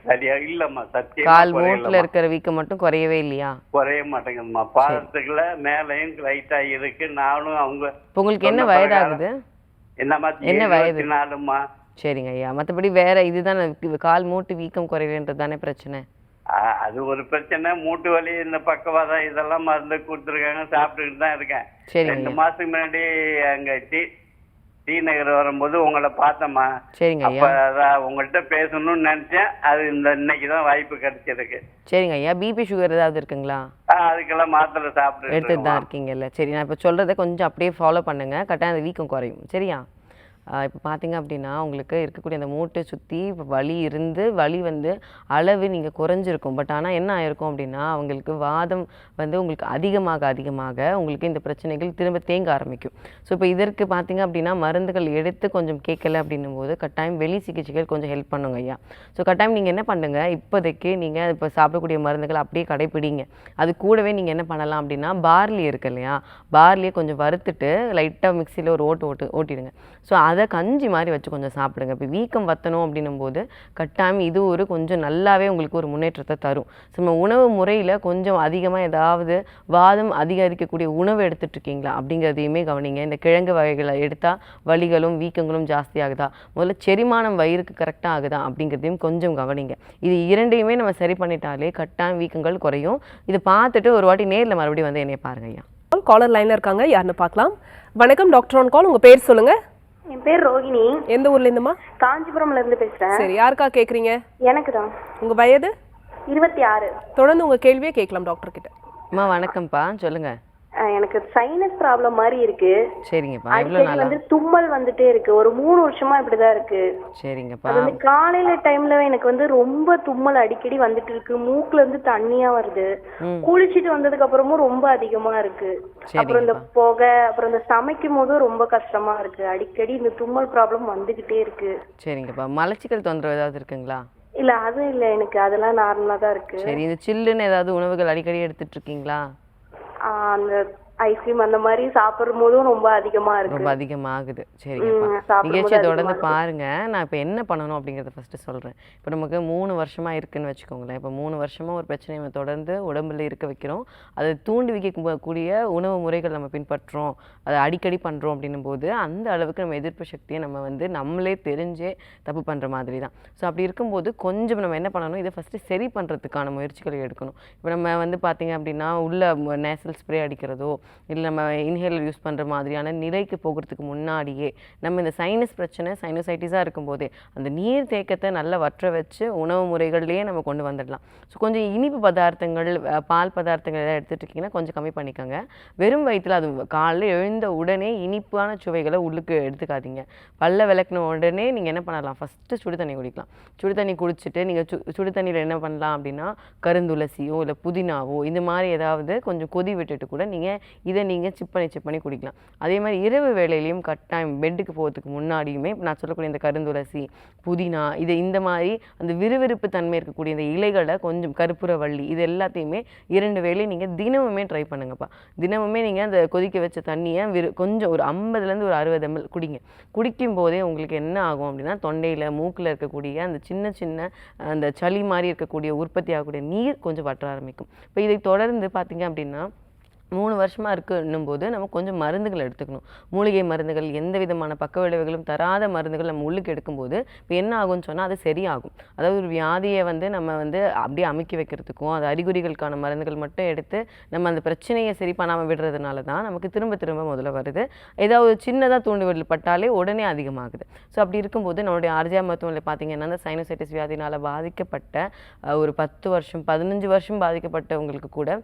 சரியா இல்லம்மா. சத்தியம் கால் மூட்டுல இருக்கிற வீக்கம் மட்டும் குறையவே இல்லையா? குறைய மாட்டேங்குதுமா. பாதத்துக்குள்ள மேலையும் லைட்டா இருக்கு. நானும் அவங்க. உங்களுக்கு என்ன வயதாகுது? என்னம்மா? 74ம்மா. சரிங்க ஐயா. மற்றபடி வேற இதுதான் கால் மூட்டு வீக்கம் குறையலன்றது தானே பிரச்சனை? அது ஒரு பிரச்சனை. மூட்டு வலி, இந்த பக்கவாதம் இதெல்லாம் மருந்து கொடுத்துருக்காங்க, சாப்பிட்டுக்கிட்டு தான் இருக்கேன். சரிங்க 2 ஐயா. மாசத்துக்கு முன்னாடி அங்க டி நகர் வரும்போது உங்களை பார்த்தம்மா. சரிங்க அப்ப ஐயா. அதான் உங்கள்கிட்ட பேசணும்னு நினைச்சேன். அது இன்னைக்கு தான் வாய்ப்பு கிடைச்சிருக்கு. சரிங்க ஐயா. பிபி சுகர் ஏதாவது இருக்குங்களா? அதுக்கெல்லாம் மாத்திரை சாப்பிட்டு எடுத்துட்டு தான் இருக்கீங்கல்ல. சரி, நான் இப்போ சொல்கிறத கொஞ்சம் அப்படியே ஃபாலோ பண்ணுங்க, கட்டாயம் அந்த வீக்கம் குறையும். சரியா? இப்போ பார்த்தீங்க அப்படின்னா உங்களுக்கு இருக்கக்கூடிய அந்த மூட்டை சுற்றி இப்போ வலி இருந்து வலி வந்து அளவு நீங்கள் குறைஞ்சிருக்கும். பட் ஆனால் என்ன ஆயிருக்கும் அப்படின்னா அவங்களுக்கு வாதம் வந்து உங்களுக்கு அதிகமாக உங்களுக்கு இந்த பிரச்சனைகள் திரும்ப தேங்க ஆரம்பிக்கும். ஸோ இப்போ இதற்கு பார்த்தீங்க அப்படின்னா மருந்துகள் எடுத்து கொஞ்சம் கேட்கல அப்படின்னும் போது கட்டாயம் வெளி சிகிச்சைகள் கொஞ்சம் ஹெல்ப் பண்ணுங்க ஐயா. ஸோ கட்டாயம் நீங்கள் என்ன பண்ணுங்க, இப்போதைக்கு நீங்கள் இப்போ சாப்பிடக்கூடிய மருந்துகள் அப்படியே கடைப்பிடிங்க. அது கூடவே நீங்கள் என்ன பண்ணலாம் அப்படின்னா பார்லி இருக்கு இல்லையா, பார்லியை கொஞ்சம் வறுத்துட்டு லைட்டாக மிக்சியில் ஒரு ஓட்டிடுங்க. ஸோ அதை கஞ்சி மாதிரி வச்சு கொஞ்சம் சாப்பிடுங்க. இப்போ வீக்கம் வற்றணும் அப்படின்னும் போது கட்டாயம் இது ஒரு கொஞ்சம் நல்லாவே உங்களுக்கு ஒரு முன்னேற்றத்தை தரும். ஸோ நம்ம உணவு முறையில் கொஞ்சம் அதிகமாக ஏதாவது வாதம் அதிகரிக்கக்கூடிய உணவு எடுத்துகிட்டு இருக்கீங்களா அப்படிங்கிறதையுமே கவனிங்க. இந்த கிழங்கு வகைகளை எடுத்தால் வலிகளும் வீக்கங்களும் ஜாஸ்தி ஆகுதா, முதல்ல செரிமானம் வயிறுக்கு கரெக்டாக ஆகுதா அப்படிங்கிறதையும் கொஞ்சம் கவனிங்க. இது இரண்டையுமே நம்ம சரி பண்ணிட்டாலே கட்டாயம் வீக்கங்கள் குறையும். இதை பார்த்துட்டு ஒரு வாட்டி நேரில் மறுபடியும் வந்து என்னைய பாருங்க ஐயா. காலர் லைன்ல இருக்காங்க, யாருன்னு பார்க்கலாம். வணக்கம் டாக்டர் ஆன் கால், உங்க பேர் சொல்லுங்க. என் பேர் ரோகிணி. எந்த ஊர்ல இருந்துமா? காஞ்சிபுரம்ல இருந்து பேசுறேன். சரி, யாருக்கா கேக்குறீங்க? எனக்கு தான். உங்க வயது? 26. தொடர்ந்து உங்க கேள்வியை கேட்கலாம் டாக்டர் கிட்ட. அம்மா வணக்கம்ப்பா, சொல்லுங்க. எனக்கு சைனஸ் ப்ராப்ளம் மாதிரி இருக்கு. சரிங்கப்பா. எவ்வளோ அடிக்கடி நாளா? வந்து தும்மல் வந்துட்டே இருக்கு. ஒரு 3 வருஷமா இப்படிதான் இருக்கு. சரிங்கப்பா. அது வந்து காலையில டைம்ல எனக்கு வந்து ரொம்ப தும்மல் அடிக்கடி வந்துட்டு இருக்கு. மூக்குல இருந்து தண்ணியா வருது. குளிச்சிட்டு வந்ததுக்கு அப்புறமும் ரொம்ப அதிகமா இருக்கு. அப்புறம் இந்த புகை, அப்புறம் இந்த சமைக்கும் போதும் ரொம்ப கஷ்டமா இருக்கு. அடிக்கடி இந்த தும்மல் ப்ராப்ளம் வந்துகிட்டே இருக்கு. சரிங்கப்பா. மலச்சிக்கல் தொந்தரவு ஏதாவது இருக்குங்களா? இல்ல அதுவும் இல்ல, எனக்கு அதெல்லாம் நார்மலா தான் இருக்கு. சரி, இந்த சில்லுன்னு ஏதாவது உணவுகள் அடிக்கடி எடுத்துட்டு இருக்கீங்களா? அந்த ஐஸ்கிரீம் அந்த மாதிரி சாப்பிடும் போதும் ரொம்ப அதிகமா இருக்கு. ரொம்ப அதிகமாகுது. சரிங்கப்பா. சாப்பிடும்போது நிகழ்ச்சியை அதிகமா தொடர்ந்து இருக்கு. பாருங்க. நான் இப்போ என்ன பண்ணணும் அப்படிங்கிறத ஃபர்ஸ்ட் சொல்றேன். இப்போ நமக்கு 3 வருஷமா இருக்குன்னு வச்சுக்கோங்களேன். இப்போ 3 வருஷமா ஒரு பிரச்சனையை நம்ம தொடர்ந்து உடம்புல இருக்க வைக்கிறோம். அதை தூண்டி வைக்கக்கூடிய உணவு முறைகள் நம்ம பின்பற்றுறோம், அதை அடிக்கடி பண்றோம் அப்படின்னும் போது அந்த அளவுக்கு நம்ம எதிர்ப்பு சக்தியை நம்ம வந்து நம்மளே தெரிஞ்சே தப்பு பண்ற மாதிரி தான். ஸோ அப்படி இருக்கும்போது கொஞ்சம் நம்ம என்ன பண்ணணும், இதை ஃபர்ஸ்ட் சரி பண்றதுக்கான முயற்சிகளை எடுக்கணும். இப்போ நம்ம வந்து பார்த்தீங்க அப்படின்னா உள்ள நேசல் ஸ்ப்ரே அடிக்கிறதோ இல்லை நம்ம இன்ஹேலர் யூஸ் பண்ணுற மாதிரியான நிலைக்கு போகிறதுக்கு முன்னாடியே நம்ம இந்த சைனஸ் பிரச்சனை சைனோசைட்டிஸாக இருக்கும்போதே அந்த நீர் தேக்கத்தை நல்லா வற்ற வச்சு உணவு முறைகள்லேயே நம்ம கொண்டு வந்துடலாம். ஸோ கொஞ்சம் இனிப்பு பதார்த்தங்கள், பால் பதார்த்தங்கள் எதாவது எடுத்துகிட்டு இருக்கீங்கன்னா கொஞ்சம் கம்மி பண்ணிக்கோங்க. வெறும் வயிற்றில் அது காலையில் எழுந்த உடனே இனிப்பான சுவைகளை உள்ளுக்கு எடுத்துக்காதீங்க. பல்ல விளக்குன உடனே நீங்கள் என்ன பண்ணலாம், ஃபஸ்ட்டு சுடு தண்ணி குடிக்கலாம். சுடு தண்ணி குடிச்சிட்டு நீங்கள் சுடு தண்ணியில் என்ன பண்ணலாம் அப்படின்னா கருந்துளசியோ இல்லை புதினாவோ இந்த மாதிரி ஏதாவது கொஞ்சம் கொதி விட்டுட்டு கூட இதை நீங்கள் சிப் பண்ணி குடிக்கலாம். அதே மாதிரி இரவு வேளையிலையும் கட்டாயம் பெட்டுக்கு போகிறதுக்கு முன்னாடியுமே நான் சொல்லக்கூடிய இந்த கருந்துளசி, புதினா, இந்த மாதிரி அந்த விறுவிறுப்பு தன்மை இருக்கக்கூடிய இந்த இலைகளை கொஞ்சம் கற்பூரவள்ளி இது எல்லாத்தையுமே 2 வேளை நீங்கள் தினமுமே ட்ரை பண்ணுங்கப்பா. தினமுமே நீங்கள் அந்த கொதிக்க வச்ச தண்ணியை கொஞ்சம் ஒரு 50லேருந்து ஒரு 60 ml குடிங்க. குடிக்கும் போதே உங்களுக்கு என்ன ஆகும் அப்படின்னா தொண்டையில் மூக்கில் இருக்கக்கூடிய அந்த சின்ன அந்த சளி மாதிரி இருக்கக்கூடிய உற்பத்தி ஆகக்கூடிய நீர் கொஞ்சம் வற்ற ஆரம்பிக்கும். இப்போ இதை தொடர்ந்து பார்த்தீங்க அப்படின்னா 3 வருஷமாக இருக்குன்னும் போது நம்ம கொஞ்சம் மருந்துகள் எடுத்துக்கணும். மூலிகை மருந்துகள், எந்த விதமான பக்க விளைவுகளும் தராத மருந்துகள் நம்ம உள்ளுக்கு எடுக்கும்போது இப்போ என்ன ஆகும்னு சொன்னால் அது சரியாகும். அதாவது ஒரு வியாதியை வந்து நம்ம வந்து அப்படியே அமுக்கி வைக்கிறதுக்கும் அது அறிகுறிகளுக்கான மருந்துகள் மட்டும் எடுத்து நம்ம அந்த பிரச்சனையை சரி பண்ணாமல் விடுறதுனால தான் நமக்கு திரும்ப முதல்ல வருது. ஏதாவது சின்னதாக தூண்டுவிடல் பட்டாலே உடனே அதிகமாகுது. ஸோ அப்படி இருக்கும்போது நம்மளுடைய ஆர்ஜிஆர் மருத்துவமனையில் பார்த்தீங்கன்னா அந்த சைனோசைட்டிஸ் வியாதினால் பாதிக்கப்பட்ட ஒரு 10 வருஷம் 15 வருஷம் பாதிக்கப்பட்டவங்களுக்கு கூட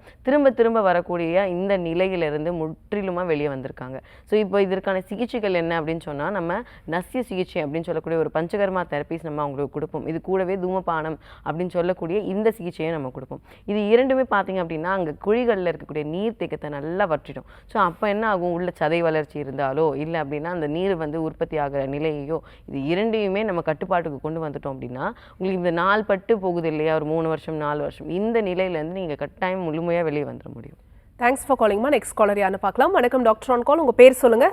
திரும்ப வரக்கூடிய இந்த நிலையிலிருந்து முற்றிலுமாக வெளியே வந்திருக்காங்க. ஸோ இப்போ இதற்கான சிகிச்சைகள் என்ன அப்படின்னு சொன்னால் நம்ம நசிய சிகிச்சை அப்படின்னு சொல்லக்கூடிய ஒரு பஞ்சகர்மா தெரப்பிஸ் நம்ம அவங்களுக்கு கொடுப்போம். இது கூடவே தூமபானம் அப்படின்னு சொல்லக்கூடிய இந்த சிகிச்சையை நம்ம கொடுப்போம். இது இரண்டுமே பார்த்தீங்க அப்படின்னா அங்கே குழிகளில் இருக்கக்கூடிய நீர் தேக்கத்தை நல்லா வற்றிடும். ஸோ அப்போ என்ன ஆகும், உள்ள சதை வளர்ச்சி இருந்தாலோ இல்லை அப்படின்னா அந்த நீர் வந்து உற்பத்தி ஆகிற நிலையையோ இது இரண்டையுமே நம்ம கட்டுப்பாட்டுக்கு கொண்டு வந்துட்டோம் அப்படின்னா உங்களுக்கு இந்த நாள் பட்டு போகுது இல்லையா, ஒரு 3 வருஷம் 4 வருஷம் இந்த நிலையிலேருந்து நீங்கள் கட்டாயம் முழுமையாக வெளியே வந்துட முடியும். தேங்க்ஸ் ஃபார் காலிங்மா. நெக்ஸ்ட் காலர் யாருன்னு பார்க்கலாம். வணக்கம் டாக்டர் ஆன் கால், உங்க பேர் சொல்லுங்க.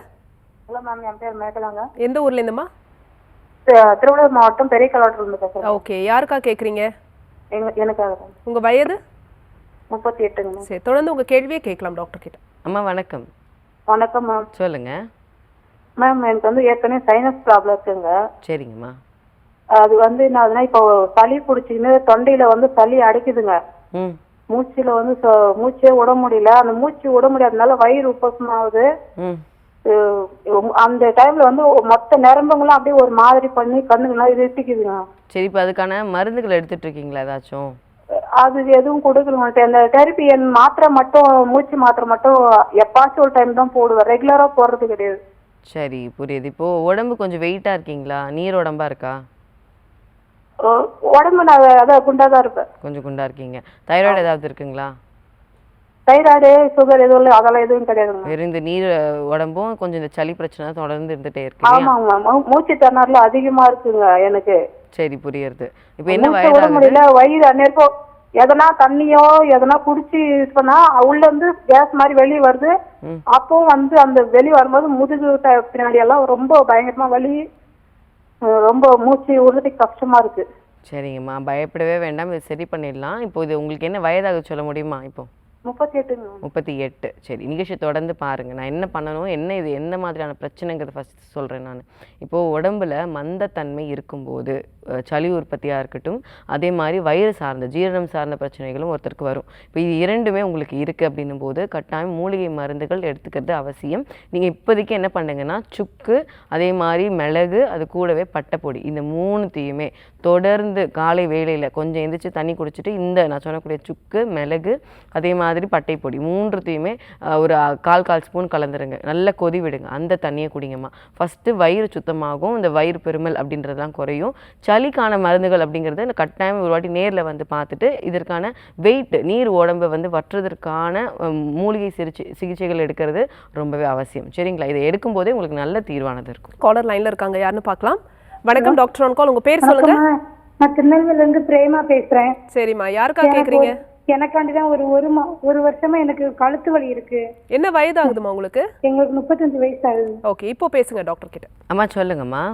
ஹலோ மேம், என் பேர் மேகலாங்க. எந்த ஊர்ல இருந்துமா? திருவள்ளூர் மாவட்டம் பெரிய கலாட்டூர்ல இருந்து பேசுறேன். ஓகே, யாருக்கா கேக்குறீங்க? எனக்காக. உங்க வயது? 38ங்க. சரி, தொடர்ந்து உங்க கேள்வியை கேட்கலாம் டாக்டர் கிட்ட. அம்மா வணக்கம். வணக்கம் மேம். சொல்லுங்க. மேம் எனக்கு வந்து ஏற்கனவே சைனஸ் ப்ராப்ளம் இருக்குங்க. சரிங்கம்மா. அது வந்து என்ன ஆகுதுன்னா இப்போ சளி பிடிச்சிக்கின்னு தொண்டையில வந்து சளி அடைக்குதுங்க. ம். மூச்சுல வந்து மூச்சே விட முடியல. அந்த மூச்சு விட முடியாதனால வயிறு உப்பசமாகுது. ம். அந்த டைம்ல வந்து மொத்த நரம்புங்களும் அப்படியே ஒரு மாதிரி பண்ணி கண்ணுங்கெல்லாம் இருட்டிக்குதுங்க. சரி, இப்போ அதுக்கான மருந்துகள் எடுத்துட்டு இருக்கீங்களா ஏதாச்சும்? அது எதுவும் கொடுக்கல மாட்டேன். அந்த தெரப்பி மாத்திரை மட்டும், மூச்சு மாத்திரை மட்டும் எப்பாச்சும் ஒரு டைம் தான் போடுவேன். ரெகுலரா போடுறது கிடையாது. சரி, புரியுது. இப்போ உடம்பு கொஞ்சம் வெயிட்டா இருக்கீங்களா? நீர் உடம்பா இருக்கா? உடம்பு நான் அதான் குண்டாதான் இருப்பேன். கொஞ்சம் குண்டா இருக்கீங்க. தைராய்டு ஏதாவது இருக்குங்களா? தைராய்டு சுகர் எதுவும் இல்லை, அதெல்லாம் எதுவும் கிடையாதுங்க. வெறும் இந்த நீர் உடம்பும் கொஞ்சம் இந்த சளி பிரச்சனை தொடர்ந்து இருந்துட்டே இருக்கு. ஆமாங்க, மூச்சு திணறல அதிகமா இருக்குங்க எனக்கு. சரி, புரியுது. இப்போ என்ன மூச்சு விட வயதாகுது? முடியல. வயிறு அந்நேரம் எதனா தண்ணியோ எதனா குடிச்சு இது பண்ணா உள்ள இருந்து கேஸ் மாதிரி வெளியே வருது. அப்பவும் வந்து அந்த வெளியே வரும்போது முதுகு பின்னாடி எல்லாம் ரொம்ப பயங்கரமா வலி, ரொம்ப மூச்சு விடுறதுக்கு கஷ்டமா இருக்கு. சரிங்கம்மா, பயப்படவே வேண்டாம். இது சரி பண்ணிடலாம். இப்போ இது உங்களுக்கு என்ன வயதாகுது சொல்ல முடியுமா? இப்போ 38ங்க. 38. சரி, நிகழ்ச்சி தொடர்ந்து பாருங்க. நான் என்ன பண்ணணும், என்ன இது எந்த மாதிரியான பிரச்சனைங்கிறத ஃபர்ஸ்ட் சொல்கிறேன் நான். இப்போது உடம்புல மந்தத்தன்மை இருக்கும்போது சளி உற்பத்தியாக இருக்கட்டும், அதே மாதிரி வயிறு சார்ந்த ஜீரணம் சார்ந்த பிரச்சனைகளும் ஒருத்தருக்கு வரும். இப்போ இது இரண்டுமே உங்களுக்கு இருக்குது அப்படின்னும் போது கட்டாயம் மூலிகை மருந்துகள் எடுத்துக்கிறது அவசியம். நீங்கள் இப்போதைக்கு என்ன பண்ணுங்கன்னா சுக்கு, அதே மாதிரி மிளகு, அது கூடவே பட்டைப்பொடி, இந்த மூணுத்தையுமே தொடர்ந்து காலை வேளையில் கொஞ்சம் எந்திரிச்சு தண்ணி குடிச்சிட்டு இந்த நான் சொல்லக்கூடிய சுக்கு, மிளகு, அதே மாதிரி பட்டைப்பொடி மூன்றுத்தையுமே ஒரு கால் ஸ்பூன் கலந்துருங்க. நல்லா கொதி விடுங்க. அந்த தண்ணியை குடிங்கம்மா. ஃபஸ்ட்டு வயிறு சுத்தமாகும், இந்த வயிறு பெருமல் அப்படின்றதுலாம் குறையும். சளிக்கான மருந்துகள் அப்படிங்கிறது இந்த கட்டாயம் ஒரு வாட்டி நேரில் வந்து பார்த்துட்டு இதற்கான வெயிட் நீர் உடம்பை வந்து வற்றுவதற்கான மூலிகை சிகிச்சைகள் எடுக்கிறது ரொம்பவே அவசியம். சரிங்களா? இதை எடுக்கும்போதே உங்களுக்கு நல்ல தீர்வானது இருக்கும். காலர் லைன்ல இருக்காங்க, யாருன்னு பார்க்கலாம். வணக்கம் டாக்டர் ஆன் கால், உங்க பேர் சொல்லுங்க. நான் திருநெல்வேலில இருந்து பிரேமா பேசுறேன். சரிம்மா, யாருக்கா கேக்குறீங்க? எனக்காண்டிதான் ஒரு வருஷமா எனக்கு கழுத்து வலி இருக்கு. என்ன வயதாகுதுமா உங்களுக்கு? எங்களுக்கு 35 வயசு ஆகுது. ஓகே, இப்போ பேசுங்க டாக்டர் கிட்ட. அம்மா சொல்லுங்கம்மா.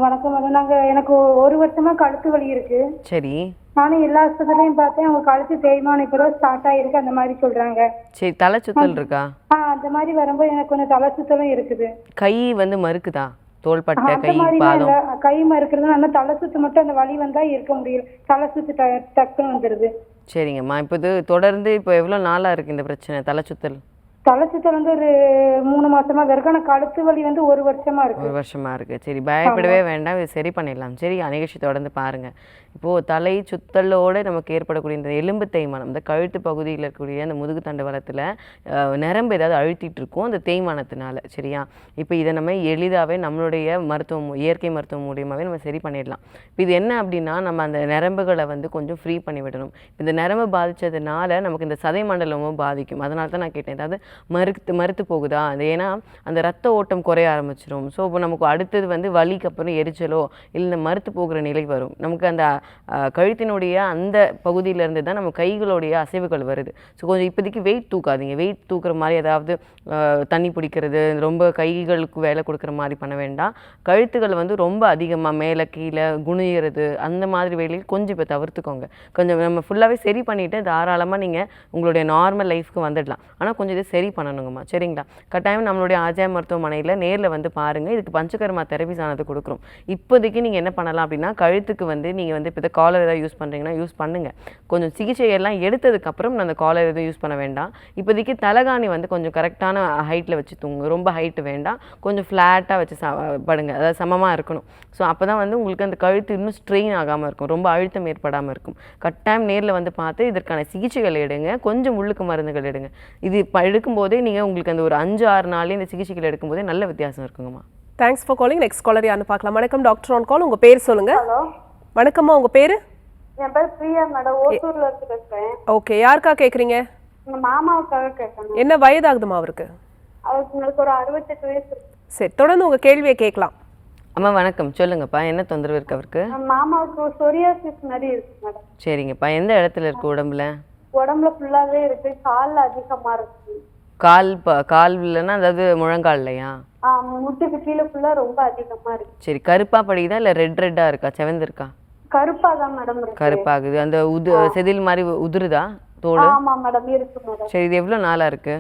வணக்கம் மேடம். எனக்கு ஒரு வருஷமா கழுத்து வலி இருக்கு. சரி. நானும் எல்லா ஹாஸ்பிட்டலையும் பார்த்தேன். அவங்க கழுத்து தேய்மானம் இப்பதான் ஸ்டார்ட் ஆயிருக்கு அந்த மாதிரி சொல்றாங்க. சரி, தலை சுத்தல் இருக்கா? அந்த மாதிரி வரும்போது எனக்கு கொஞ்சம் தலை சுத்தலும் இருக்குது. கை வந்து மறுக்குதா? தோள்பட்டை, அந்த கை, மாதிரி பாதம்? கை மறுக்கிறது நல்லா தலை சுத்து மட்டும் அந்த வலி வந்தா இருக்க முடியல. தலை சுத்து டக்குன்னு வந்துருது. சரிங்கம்மா, இப்போ இது தொடர்ந்து இப்போ எவ்வளோ நாளாக இருக்குது இந்த பிரச்சனை தலை சுத்தல்? தலை சுத்தல் வந்து ஒரு 3 மாசமா இருக்கு. ஆனா கழுத்து வலி வந்து 1 வருஷமா இருக்கு. 1 வருஷமா இருக்கு. சரி, பயப்படவே வேண்டாம், இது சரி பண்ணிடலாம். சரி, நிகழ்ச்சி தொடர்ந்து பாருங்க. இப்போது தலை சுத்தலோடு நமக்கு ஏற்படக்கூடிய இந்த எலும்பு தேய்மானம், இந்த கழுத்து பகுதியில் இருக்கக்கூடிய அந்த முதுகு தண்டவளத்தில் நரம்பு ஏதாவது அழுத்திட்டு இருக்கும் அந்த தேய்மானத்தினால. சரியா? இப்போ இதை நம்ம எளிதாகவே நம்மளுடைய இயற்கை மருத்துவம் மூலியமாகவே நம்ம சரி பண்ணிடலாம். இப்போ இது என்ன அப்படின்னா நம்ம அந்த நரம்புகளை வந்து கொஞ்சம் ஃப்ரீ பண்ணி விடணும். இந்த நரம்பு பாதித்ததுனால நமக்கு இந்த சதை மண்டலமும் பாதிக்கும். அதனால தான் நான் கேட்டேன், ஏதாவது மறுத்து போகுதா? அது ஏன்னா அந்த ரத்த ஓட்டம் குறைய ஆரம்பிச்சிடும். ஸோ இப்போ நமக்கு அடுத்தது வந்து வலிக்கு அப்புறம் எரிச்சலோ இல்லை மறுத்து போகிற நிலை வரும். நமக்கு அந்த கழுத்தினுடைய அந்த பகுதியிலேருந்து தான் நம்ம கைகளுடைய அசைவுகள் வருது. ஸோ கொஞ்சம் இப்போதைக்கு வெயிட் தூக்காதீங்க. வெயிட் தூக்குற மாதிரி ஏதாவது தண்ணி பிடிக்கிறது, ரொம்ப கைகளுக்கு வேலை கொடுக்குற மாதிரி பண்ண வேண்டாம். கழுத்துக்கள் வந்து ரொம்ப அதிகமாக மேலே கீழே குனிகிறது அந்த மாதிரி வேலையில் கொஞ்சம் இப்போ தவிர்த்துக்கோங்க. கொஞ்சம் நம்ம ஃபுல்லாகவே சரி பண்ணிவிட்டு தாராளமாக நீங்கள் உங்களுடைய நார்மல் லைஃப்க்கு வந்துடலாம். ஆனால் கொஞ்சம் இதை சரி பண்ணணுங்கம்மா. சரிங்களா? கட்டாயம் நம்மளுடைய ஆஜா மருத்துவமனையில் நேரில் வந்து பாருங்கள். இதுக்கு பஞ்சகர்மா தெரபிஸ் ஆனது கொடுக்குறோம். இப்போதைக்கு நீங்கள் என்ன பண்ணலாம் அப்படின்னா கழுத்துக்கு வந்து நீங்கள் வந்து இப்போ காலர் ஏதாவது யூஸ் பண்ணுறீங்கன்னா யூஸ் பண்ணுங்கள். கொஞ்சம் சிகிச்சையெல்லாம் எடுத்ததுக்கப்புறம் அந்த காலர் எதுவும் யூஸ் பண்ண வேண்டாம். இப்போதைக்கு தலகாணி வந்து கொஞ்சம் கரெக்டான ஹைட்டில் வச்சு தூங்க. ரொம்ப ஹைட்டு வேண்டாம், கொஞ்சம் ஃப்ளாட்டாக வச்சு படுங்க. அதாவது சமமாக இருக்கணும். ஸோ அப்போ தான் வந்து உங்களுக்கு அந்த கழுத்து இன்னும் ஸ்ட்ரெயின் ஆகாமல் இருக்கும், ரொம்ப அழுத்தம் ஏற்படாமல் இருக்கும். கட்டாயம் நேரில் வந்து பார்த்து இதற்கான சிகிச்சைகள் எடுங்க. கொஞ்சம் உள்ளுக்கு மருந்துகள் எடுங்க. இது எடுக்கும்போதே நீங்கள் உங்களுக்கு அந்த ஒரு 5-6 நாளே இந்த சிகிச்சைகள் எடுக்கும்போதே நல்ல வித்தியாசம் இருக்குங்கம்மா. Thanks for calling. Next caller யாருன்னு பார்க்கலாம். வணக்கம் டாக்டர் ஆன் கால், உங்க பேர் சொல்லுங்க. ஹலோ, வணக்கம்மா, உங்க பேரு? என் பேர் பிரியா மேடம். ஓசூர்ல இருந்து பேசுறேன். ஓகே, யாருக்கா கேக்குறீங்க? எங்க மாமாவுக்காக கேட்கணும். என்ன வயதாகுதுமா அவருக்கு? அவருக்கு ஒரு 68 வயசு. சரி, தொடர்ந்து உங்க கேள்வியை கேட்கலாம். அம்மா வணக்கம், சொல்லுங்கப்பா. என்ன தொந்தரவு இருக்கு அவருக்கு? மாமாவுக்கு சொரியாசிஸ் மாதிரி இருக்கு மேடம். சரிங்கப்பா, எந்த இடத்துல இருக்கு உடம்புல? உடம்புல ஃபுல்லாவே இருக்கு. கால்ல அதிகமா இருக்கு. கால் இல்லைன்னா அதாவது முழங்கால்லையா? முட்டுக்கு கீழே ஃபுல்லா ரொம்ப அதிகமா இருக்கு. சரி, கருப்பா படிக்குதா இல்லை ரெட்டா இருக்கா, செவந்திருக்கா? கருப்பாதான் மேடம் இருக்கு. கருப்பாகுது. அந்த செதில் மாதிரி உதிருதா தோல்? ஆமா மேடம், இருக்கு மேடம். சரி, இது எவ்வளோ நாளா இருக்கு?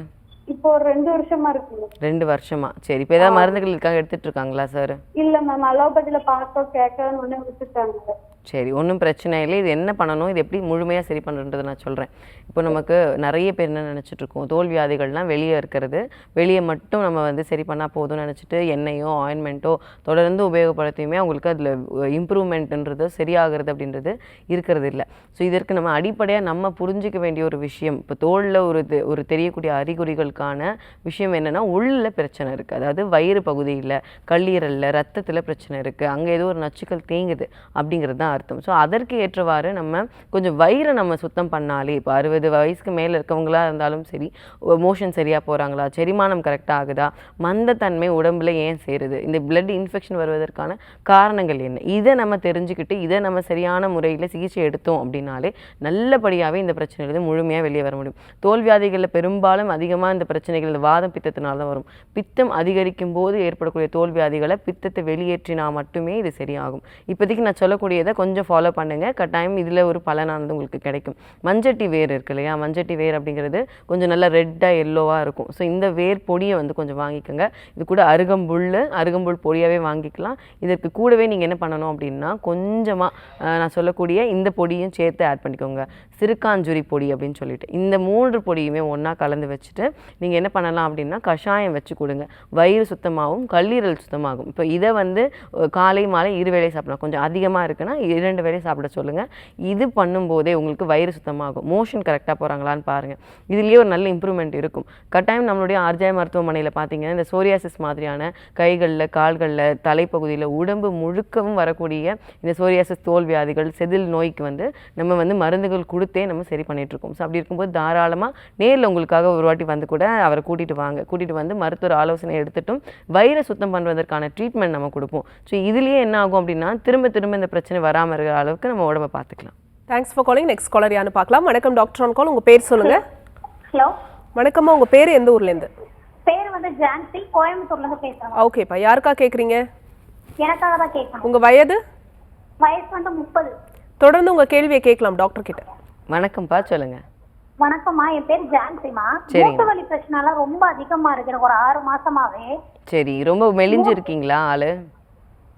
இப்போ ஒரு 2 வருஷமா இருக்குங்க. 2 வருஷமா? சரி. இப்போ ஏதாவது மருந்துகள் இருக்காங்க, எடுத்துட்டு இருக்காங்களா சார்? இல்ல மேம், அலோபதியில பார்த்தோம் கேட்கன்னு ஒண்ணு விட்டுட்டாங்க. சரி, ஒன்றும் பிரச்சனை இல்லை. இது என்ன பண்ணணும், இது எப்படி முழுமையாக சரி பண்ணுறதை நான் சொல்கிறேன். இப்போ நமக்கு நிறைய பேர் என்ன நினச்சிட்ருக்கோம், தோல் வியாதிகள்லாம் வெளியே இருக்கிறது, வெளியே மட்டும் நம்ம வந்து சரி பண்ணால் போதும்னு நினச்சிட்டு எண்ணெயோ ஆயின்மெண்ட்டோ தொடர்ந்து உபயோகப்படுத்தியுமே அவங்களுக்கு அதில் இம்ப்ரூவ்மெண்ட்டுன்றது சரியாகிறது அப்படின்றது இருக்கிறது இல்லை. ஸோ இதற்கு நம்ம அடிப்படையாக நம்ம புரிஞ்சிக்க வேண்டிய ஒரு விஷயம், இப்போ தோலில் ஒரு தெரியக்கூடிய அறிகுறிகளுக்கான விஷயம் என்னென்னா, உள்ள பிரச்சனை இருக்குது. அதாவது வயிறு பகுதியில், கல்லீரலில், ரத்தத்தில் பிரச்சனை இருக்குது, அங்கே ஏதோ ஒரு நச்சுக்கள் தேங்குது அப்படிங்கிறது தான் அர்த்தம். ஸோ அதற்கு ஏற்றவாறு நம்ம கொஞ்சம் வயிறை நம்ம சுத்தம் பண்ணாலே, இப்போ 60 வயசுக்கு மேலே இருக்கவங்களா இருந்தாலும் சரி, மோஷன் சரியாக போகிறாங்களா, செரிமானம் கரெக்டாக ஆகுதா, மந்தத்தன்மை உடம்புல ஏன் சேருது, இந்த பிளட் இன்ஃபெக்ஷன் வருவதற்கான காரணங்கள் என்ன, இதை நம்ம தெரிஞ்சுக்கிட்டு இதை நம்ம சரியான முறையில் சிகிச்சை எடுத்தோம் அப்படின்னாலே நல்லபடியாகவே இந்த பிரச்சனையிலிருந்து முழுமையாக வெளியே வர முடியும். தோல்வியாதிகளில் பெரும்பாலும் அதிகமாக இந்த பிரச்சனைகள் இந்த வாதம் பித்தத்தினால தான் வரும். பித்தம் அதிகரிக்கும் போது ஏற்படக்கூடிய தோல்வியாதிகளை பித்தத்தை வெளியேற்றினா மட்டுமே இது சரியாகும். இப்போதைக்கு நான் சொல்லக்கூடியதை கொஞ்சம் ஃபாலோ பண்ணுங்கள், கட்டாயம் இதில் ஒரு பலனானது உங்களுக்கு கிடைக்கும். மஞ்சட்டி வேர் இருக்கு இல்லையா, மஞ்சட்டி வேர் அப்படிங்கிறது கொஞ்சம் நல்லா ரெட்டாக எல்லோவாக இருக்கும். ஸோ இந்த வேர் பொடியை வந்து கொஞ்சம் வாங்கிக்கோங்க. இது கூட அருகம்புல் பொடியாகவே வாங்கிக்கலாம். இதற்கு கூடவே நீங்கள் என்ன பண்ணணும் அப்படின்னா, கொஞ்சமாக நான் சொல்லக்கூடிய இந்த பொடியும் சேர்த்து ஆட் பண்ணிக்கோங்க. சிறுக்காஞ்சுரி பொடி அப்படின்னு சொல்லிட்டு இந்த 3 பொடியுமே ஒன்றா கலந்து வச்சுட்டு நீங்கள் என்ன பண்ணலாம் அப்படின்னா, கஷாயம் வச்சு கொடுங்க. வயிறு சுத்தமாகவும் கல்லீரல் சுத்தமாகும். இப்போ இதை வந்து காலை மாலை 2 வேளை சாப்பிடலாம். கொஞ்சம் அதிகமாக இருக்குன்னா 2 வேளை சாப்பிட சொல்லுங்கள். இது பண்ணும்போதே உங்களுக்கு வயிறு சுத்தமாகும். மோஷன் கரெக்டாக போகிறாங்களான்னு பாருங்கள். இதுலேயே ஒரு நல்ல இம்ப்ரூவ்மெண்ட் இருக்கும். கட்டாயம் நம்மளுடைய ஆர்ஜே மருத்துவமனையில் பார்த்தீங்கன்னா, இந்த சோரியாசிஸ் மாதிரியான கைகளில், கால்களில், தலைப்பகுதியில், உடம்பு முழுக்கவும் வரக்கூடிய இந்த சோரியாசிஸ் தோல் வியாதிகள், செதில் நோய்க்கு வந்து நம்ம வந்து மருந்துகள் கொடுத்தே நம்ம சரி பண்ணிகிட்ருக்கோம். ஸோ அப்படி இருக்கும்போது தாராளமாக நேரில் உங்களுக்காக ஒரு வாட்டி வந்து கூட அவரை கூட்டிகிட்டு வந்து மருத்துவர் ஆலோசனை எடுத்துட்டும் வயிறை சுத்தம் பண்ணுவதற்கான ட்ரீட்மெண்ட் நம்ம கொடுப்போம். ஸோ இதுலேயே என்ன ஆகும் அப்படின்னா, திரும்ப இந்த பிரச்சனை வராமல் இருக்கிற அளவுக்கு நம்ம உடம்பை பார்த்துக்கலாம். Thanks for calling. Next caller யான்னு பார்க்கலாம். வணக்கம் டாக்டர் ஆன் கால். உங்கள் பேர் சொல்லுங்கள். ஹலோ வணக்கம்மா, உங்கள் பேர் எந்த ஊர்லேருந்து? பேர் வந்து ஜான்சி, கோயம்புத்தூர்லேருந்து பேசுகிறேன். ஓகேப்பா, யாருக்கா கேட்குறீங்க? எனக்காக தான் கேட்கணும். உங்கள் வயது? வயசு வந்து 30. தொடர்ந்து உங்கள் கேள்வியை கேட்கலாம் டாக்டர் கிட்ட. வணக்கம்ப்பா, சொல்லுங்க. வணக்கம்மா, என் பேர் ஜான்சிமா. மூட்டு வலி பிரச்சனைலாம் ரொம்ப அதிகமா இருக்கு எனக்கு ஒரு 6 மாசமாவே. சரி, ரொம்ப மெலிஞ்சு இருக்கீங்களா ஆளு?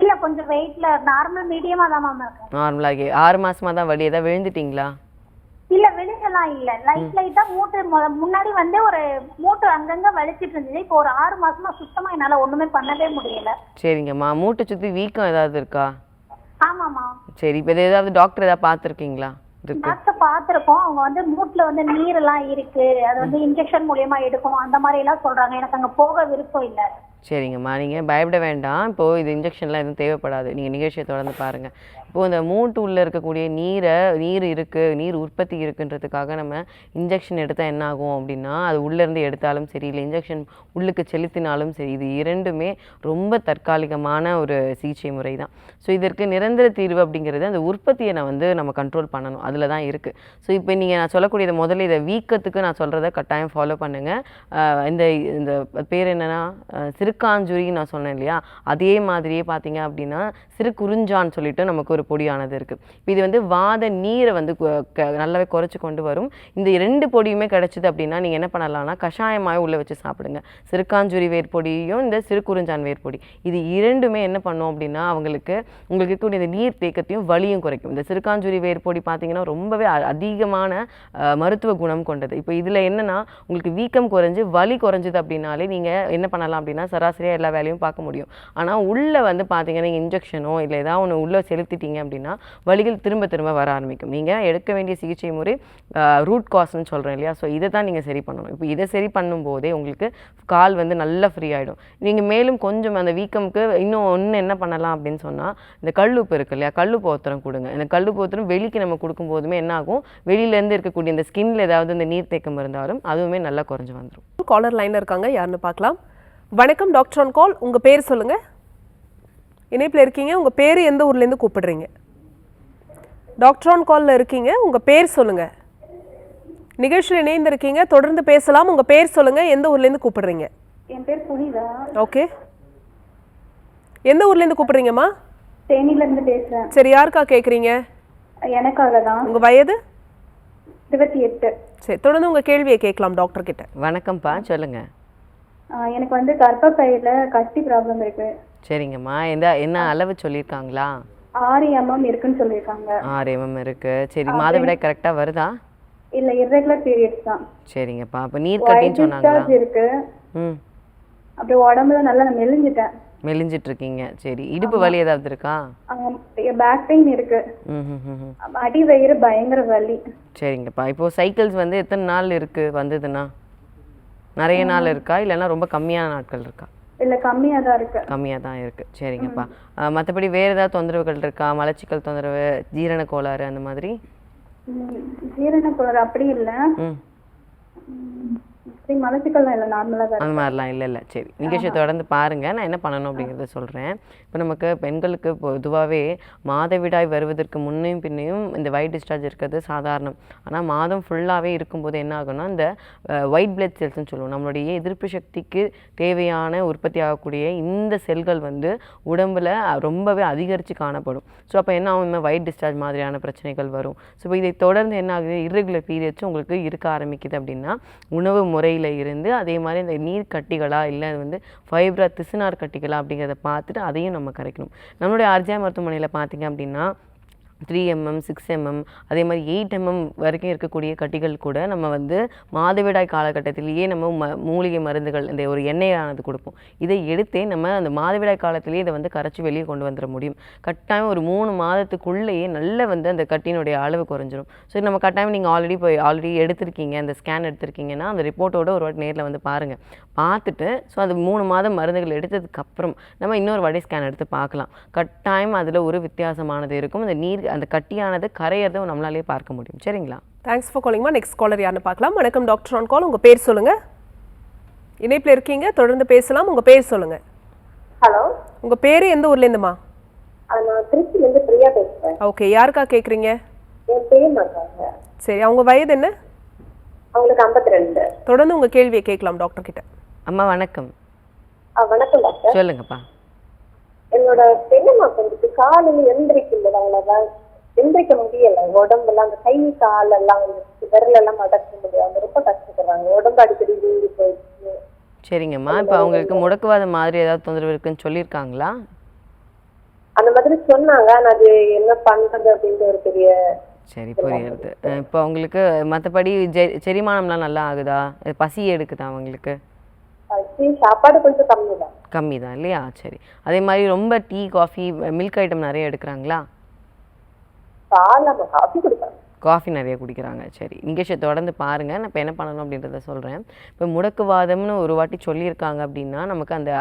இல்ல, கொஞ்சம் வெயிட்ல நார்மல் மீடியமா தான் மேம் இருக்கு. நார்மலாக 6 மாசமா தான் வலி. ஏதாவது விழுந்துட்டீங்களா? இல்ல, வெளியெல்லாம் இல்ல, லைட்டா மூட்டு முன்னாடி வந்து ஒரு மூட்டு அங்கங்க வலிச்சிட்டு இருந்தது. இப்போ ஒரு 6 மாசமா சுத்தமா என்னால ஒண்ணுமே பண்ணவே முடியல. சரிங்கம்மா, மூட்டை சுற்றி வீக்கம் ஏதாவது இருக்கா? ஆமாமா. சரி, இப்போ ஏதாவது டாக்டர் ஏதாவது பார்த்துருக்கீங்களா? டாக்டர் பாத்திருக்கோம். அவங்க வந்து மூட்டுல வந்து நீரெல்லாம் இருக்கு, அது வந்து இன்ஜெக்ஷன் மூலியமா எடுக்கணும் அந்த மாதிரி எல்லாம் சொல்றாங்க. எனக்கு அங்க போக விருப்பம் இல்ல. சரிங்கம்மா, நீங்கள் பயப்பட வேண்டாம். இப்போது இது இன்ஜெக்ஷன்லாம் எதுவும் தேவைப்படாது. நீங்கள் நிகழ்ச்சியை தொடர்ந்து பாருங்கள். இப்போது இந்த மூட்டு உள்ளே இருக்கக்கூடிய நீர் உற்பத்தி இருக்குன்றதுக்காக நம்ம இன்ஜெக்ஷன் எடுத்தால் என்ன ஆகும் அப்படின்னா, அது உள்ளேருந்து எடுத்தாலும் சரி, இல்லை இன்ஜெக்ஷன் உள்ளுக்கு செலுத்தினாலும் சரி, இது இரண்டுமே ரொம்ப தற்காலிகமான ஒரு சிகிச்சை முறை தான். ஸோ இதற்கு நிரந்தர தீர்வு அப்படிங்கிறது அந்த உற்பத்தியை நம்ம கண்ட்ரோல் பண்ணணும், அதில் தான் இருக்குது. ஸோ இப்போ நான் சொல்லக்கூடியது முதல்ல இதை வீக்கத்துக்கு நான் சொல்கிறத கட்டாயம் ஃபாலோ பண்ணுங்கள். இந்த பேர் என்னென்னா சிறுக்காஞ்சுரி நான் சொன்னேன் இல்லையா, அதே மாதிரியே பார்த்தீங்க அப்படின்னா சிறு குறிஞ்சான்னு சொல்லிட்டு நமக்கு ஒரு பொடியானது இருக்குது. இப்போ இது வந்து வாத நீரை வந்து நல்லாவே குறைச்சி கொண்டு வரும். இந்த 2 பொடியுமே கிடச்சிது அப்படின்னா நீங்கள் என்ன பண்ணலாம்னா, கஷாயமாக உள்ளே வச்சு சாப்பிடுங்க. சிறுக்காஞ்சுரி வேர்பொடியும் இந்த சிறு குறிஞ்சான் வேர்பொடி, இது 2மே என்ன பண்ணும் அப்படின்னா உங்களுக்கு இருக்கக்கூடிய இந்த நீர் தேக்கத்தையும் வலியும் குறைக்கும். இந்த சிறுக்காஞ்சுரி வேர்பொடி பார்த்தீங்கன்னா ரொம்பவே அதிகமான மருத்துவ குணம் கொண்டது. இப்போ இதில் என்னென்னா, உங்களுக்கு வீக்கம் குறைஞ்சு வலி குறைஞ்சிது அப்படின்னாலே நீங்கள் என்ன பண்ணலாம் அப்படின்னா, சராசரியாக எல்லா வேலையும் பார்க்க முடியும். ஆனால் உள்ளே வந்து பார்த்தீங்கன்னா இன்ஜெக்ஷனோ இல்லை ஏதாவது ஒன்று உள்ளே செலுத்திட்டீங்க அப்படின்னா வலிகள் திரும்ப வர ஆரம்பிக்கும். நீங்கள் எடுக்க வேண்டிய சிகிச்சை முறை ரூட் காஸ்ன்னு சொல்கிறேன் இல்லையா, ஸோ இதை தான் நீங்கள் சரி பண்ணணும். இப்போ இதை சரி பண்ணும்போதே உங்களுக்கு கால் வந்து நல்லா ஃப்ரீ ஆகிடும். நீங்கள் மேலும் கொஞ்சம் அந்த வீக்கமுக்கு இன்னும் ஒன்று என்ன பண்ணலாம் அப்படின்னு சொன்னால், இந்த கல்லுப்பு இருக்கு இல்லையா, கல்லுப்பு ஒத்தரம் கொடுங்க. இந்த கல்லுப்பு ஒத்தரம் வெளிக்கு நம்ம கொடுக்கும்போதுமே என்ன ஆகும், வெளியிலேருந்து இருக்கக்கூடிய இந்த ஸ்கின்ல ஏதாவது இந்த நீர் தேக்கம் இருந்தாலும் அதுவுமே நல்லா குறைஞ்சி வந்துடும். காலர் லைனில் இருக்காங்க, யாருன்னு பார்க்கலாம். வணக்கம் டாக்டர் ஆன் கால். உங்கள் பேர் சொல்லுங்கள். இணைப்பில் இருக்கீங்க, உங்கள் பேர் எந்த ஊர்லேருந்து கூப்பிடுறீங்க? டாக்டர் ஆன் காலில் இருக்கீங்க, உங்கள் பேர் சொல்லுங்கள். நிகழ்ச்சியில் இணைந்திருக்கீங்க, தொடர்ந்து பேசலாம். உங்கள் பேர் சொல்லுங்கள், எந்த ஊர்லேருந்து கூப்பிடுறீங்க? என் பேர் புனிதா. ஓகே, எந்த ஊர்லேருந்து கூப்பிடுறீங்கம்மா? தேனியிலேருந்து பேசுகிறேன். சரி, யாருக்கா கேட்குறீங்க? எனக்காக தான். உங்கள் வயது? 28. சரி, தொடர்ந்து உங்க கேள்வியை கேட்கலாம் டாக்டர் கிட்ட. வணக்கம்ப்பா, சொல்லுங்க. எனக்கு வந்து கர்ப்பப்பையில கட்டி ப்ராப்ளம் இருக்கு. சரிங்கம்மா, என்ன அளவு சொல்லியிருக்காங்களா? 6 mm இருக்குன்னு சொல்லியிருக்காங்க. 6 mm இருக்கு. சரி, மாதவிடாய் கரெக்டா வருதா? இல்ல, irregular periods தான். சரிங்கப்பா, அப்ப நீர் கட்டின்னு சொன்னாங்களா? discharge இருக்கு. ம், அப்படியே உடம்புல நல்லா நான் மெலிஞ்சிட்டேன். மெலிஞ்சிட்டு இருக்கீங்க. சரி, இடுப்பு வலி ஏதாவது இருக்கா? பேக் பெயின் இருக்கு. ம் ம் ம் ம். அடி வயிறு பயங்கர வலி. சரிங்கப்பா, இப்போ சைக்கிள்ஸ் வந்து எத்தனை நாள் இருக்கு வந்ததுன்னா? நிறைய நாள் இருக்கா, இல்லைன்னா ரொம்ப கம்மியான நாட்கள் இருக்கா? இல்ல, கம்மியா தான் இருக்கு. கம்மியாக தான் இருக்கு. சரிங்கப்பா, மற்றபடி வேறு ஏதாவது தொந்தரவுகள் இருக்கா? மலச்சிக்கல் தொந்தரவு, ஜீரண கோளாறு அந்த மாதிரி? ஜீரண கோளாறு அப்படி இல்ல. ம், மலச்சிக்கல்லாம் இல்ல, நார்மலா தான் அந்த இருக்கு. மாதிரிலாம் இல்லை. சரி, நிகழ்ச்சியை தொடர்ந்து பாருங்கள், நான் என்ன பண்ணணும் அப்படிங்கிறத சொல்கிறேன். இப்போ நமக்கு பெண்களுக்கு பொதுவாகவே மாதவிடாய் வருவதற்கு முன்னையும் பின்னையும் இந்த ஒயிட் டிஸ்சார்ஜ் இருக்கிறது சாதாரணம். ஆனால் மாதம் ஃபுல்லாகவே இருக்கும்போது என்ன ஆகும்னா, இந்த ஒயிட் பிளட் செல்ஸ்ன்னு சொல்லுவோம், நம்மளுடைய எதிர்ப்பு சக்திக்கு தேவையான உற்பத்தி ஆகக்கூடிய இந்த செல்கள் வந்து உடம்புல ரொம்பவே அதிகரித்து காணப்படும். ஸோ அப்போ என்ன ஆகும், ஒயிட் டிஸ்சார்ஜ் மாதிரியான பிரச்சனைகள் வரும். ஸோ இப்போ இதை தொடர்ந்து என்ன ஆகுது, இர்ரெகுலர் பீரியட்ஸ் உங்களுக்கு இருக்க ஆரம்பிக்குது அப்படின்னா, உணவு முறையில் இருந்து அதே மாதிரி இந்த நீர் கட்டிகளா இல்லை வந்து ஃபைப்ரா திசுநார் கட்டிகளா அப்படிங்கிறத பார்த்துட்டு அதையும் நம்ம கரைக்கணும். நம்மளுடைய ஆர்ஜியா மருத்துவமனையில் பார்த்தீங்க அப்படின்னா 3 mm 6 mm அதே மாதிரி 8 mm வரைக்கும் இருக்கக்கூடிய கட்டிகள் கூட நம்ம வந்து மாதவிடாய் காலகட்டத்திலேயே நம்ம மூலிகை மருந்துகள் இந்த ஒரு எண்ணெயானது கொடுப்போம். இதை எடுத்தே நம்ம அந்த மாதவிடாய் காலத்திலேயே இதை வந்து கரைச்சி வெளியே கொண்டு வந்துட முடியும். கட்டாயம் ஒரு 3 மாதத்துக்குள்ளேயே நல்ல வந்து அந்த கட்டினுடைய அளவு குறைஞ்சிரும். ஸோ நம்ம கட்டாயம் நீங்கள் ஆல்ரெடி எடுத்திருக்கீங்க, அந்த ஸ்கேன் எடுத்திருக்கீங்கன்னா அந்த ரிப்போர்ட்டோட ஒரு வாட்டி நேரில் வந்து பாருங்கள். பார்த்துட்டு ஸோ அது 3 மாதம் மருந்துகள் எடுத்ததுக்கப்புறம் நம்ம இன்னொரு வாட்டி ஸ்கேன் எடுத்து பார்க்கலாம். கட்டாயம் அதில் ஒரு வித்தியாசமானது இருக்கும். அந்த கட்டியானது கரையிறதை நம்மளாலேயே பார்க்க முடியும். சரிங்களா? தேங்க்ஸ் ஃபார் காலிங்மா. நெக்ஸ்ட் காலர் யாருன்னு பார்க்கலாம். வணக்கம் டாக்டர் ஆன் கால். உங்க பேர் சொல்லுங்க. இணைப்பில் இருக்கீங்க, தொடர்ந்து பேசலாம். உங்க பேர் சொல்லுங்க. ஹலோ, உங்க பேரு எந்த ஊர்ல இருந்துமா? நான் திருச்சியிலேருந்து பிரியா பேசுறேன். ஓகே, யாருக்கா கேக்குறீங்க? என் பேர் இருக்காங்க. சரி, அவங்க வயது என்ன? அவங்களுக்கு 52. தொடர்ந்து உங்க கேள்வியை கேட்கலாம் டாக்டர் கிட்ட. அம்மா வணக்கம். வணக்கம் டாக்டர். சொல்லுங்கப்பா. என்னோட பெண்ணம்மா கொஞ்சம் காலையில் எந்திரிக்க முடியல. உடம்பெல்லாம் அந்த கை கால் எல்லாம் விரல் எல்லாம் மடக்க முடியாது, ரொம்ப கஷ்டப்படுறாங்க. உடம்பு அடிக்கடி வீங்கி போயிடுச்சு. சரிங்கம்மா, இப்போ அவங்களுக்கு முடக்குவாத மாதிரி ஏதாவது தொந்தரவு இருக்குன்னு சொல்லியிருக்காங்களா? அந்த மாதிரி சொன்னாங்க. ஆனா அது என்ன பண்றது அப்படின்ற ஒரு பெரிய. சரி, புரியுது. இப்போ அவங்களுக்கு மற்றபடி செரிமானம்லாம் நல்லா ஆகுதா? பசி எடுக்குதா அவங்களுக்கு? சாப்பாடு கொஞ்சம் கம்மி தான் இல்லையா? சரி, அதே மாதிரி ரொம்ப டீ காஃபி மில்க் ஐட்டம் நிறைய எடுக்கிறாங்களா? காஃபி குடிப்பாங்க. காஃபி நிறைய குடிக்கிறாங்க. சரி, நிகழ்ச்சியை தொடர்ந்து பாருங்கள், நான் இப்போ என்ன பண்ணணும் அப்படின்றத சொல்கிறேன். இப்போ முடக்குவாதம்னு ஒரு வாட்டி சொல்லியிருக்காங்க அப்படின்னா நமக்கு அந்த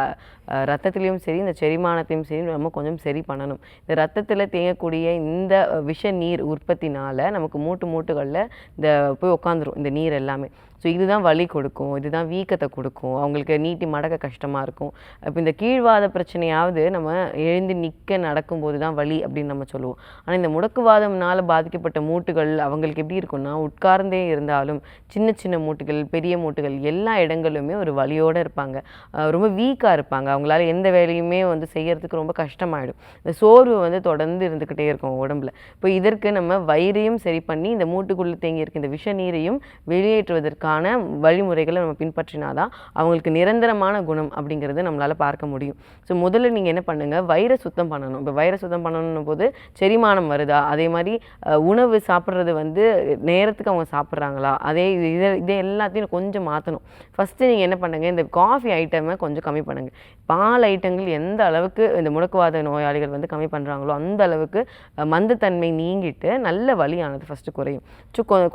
ரத்தத்துலேயும் சரி இந்த செரிமானத்தையும் சரி நம்ம கொஞ்சம் சரி பண்ணணும். இந்த ரத்தத்தில் தேங்கக்கூடிய இந்த விஷ நீர் உற்பத்தினால் நமக்கு மூட்டுகளில் இந்த போய் உட்காந்துரும் இந்த நீர் எல்லாமே. ஸோ இதுதான் வலி கொடுக்கும், இதுதான் வீக்கத்தை கொடுக்கும், அவங்களுக்கு நீட்டி மடக்க கஷ்டமாக இருக்கும். இப்போ இந்த கீழ்வாத பிரச்சனையாவது நம்ம எழுந்து நிற்க நடக்கும்போது தான் வலி அப்படின்னு நம்ம சொல்லுவோம். ஆனால் இந்த முடக்குவாதம்னால் பாதிக்கப்பட்ட மூட்டுகள் அவங்களுக்கு எப்படி இருக்குன்னா, உட்கார்ந்தே இருந்தாலும் சின்ன சின்ன மூட்டுகள் பெரிய மூட்டுகள் எல்லா இடங்களுமே ஒரு வலியோடு இருப்பாங்க, ரொம்ப வீக்காக இருப்பாங்க. அவங்களால எந்த வேலையுமே வந்து செய்யறதுக்கு ரொம்ப கஷ்டமாயிடும். இந்த சோர்வு வந்து தொடர்ந்து இருந்துக்கிட்டே இருக்கும் உடம்புல. இப்போ இதற்கு நம்ம வயிறையும் சரி பண்ணி இந்த மூட்டுக்குள்ளே தேங்கி இருக்க இந்த விஷ நீரையும் வெளியேற்றுவதற்கான வழிமுறைகளை நம்ம பின்பற்றினாதான் அவங்களுக்கு நிரந்தரமான குணம் அப்படிங்கிறது நம்மளால பார்க்க முடியும். ஸோ முதல்ல நீங்கள் என்ன பண்ணுங்க, வயிறை சுத்தம் பண்ணணும். இப்போ வயிறை சுத்தம் பண்ணணும் போது செரிமானம் வருதா, அதே மாதிரி உணவு சாப்பிட்றது வந்து நேரத்துக்கு அவங்க சாப்பிட்றாங்களா, இதே எல்லாத்தையும் கொஞ்சம் மாற்றணும். ஃபஸ்ட்டு நீங்கள் என்ன பண்ணுங்கள், இந்த காஃபி ஐட்டமை கொஞ்சம் கம்மி பண்ணுங்கள். பால் ஐட்டங்கள் எந்த அளவுக்கு இந்த முடக்குவாத நோயாளிகள் வந்து கம்மி பண்ணுறாங்களோ அந்த அளவுக்கு மந்தத்தன்மை நீங்கிட்டு நல்ல வலியானது ஃபஸ்ட்டு குறையும்.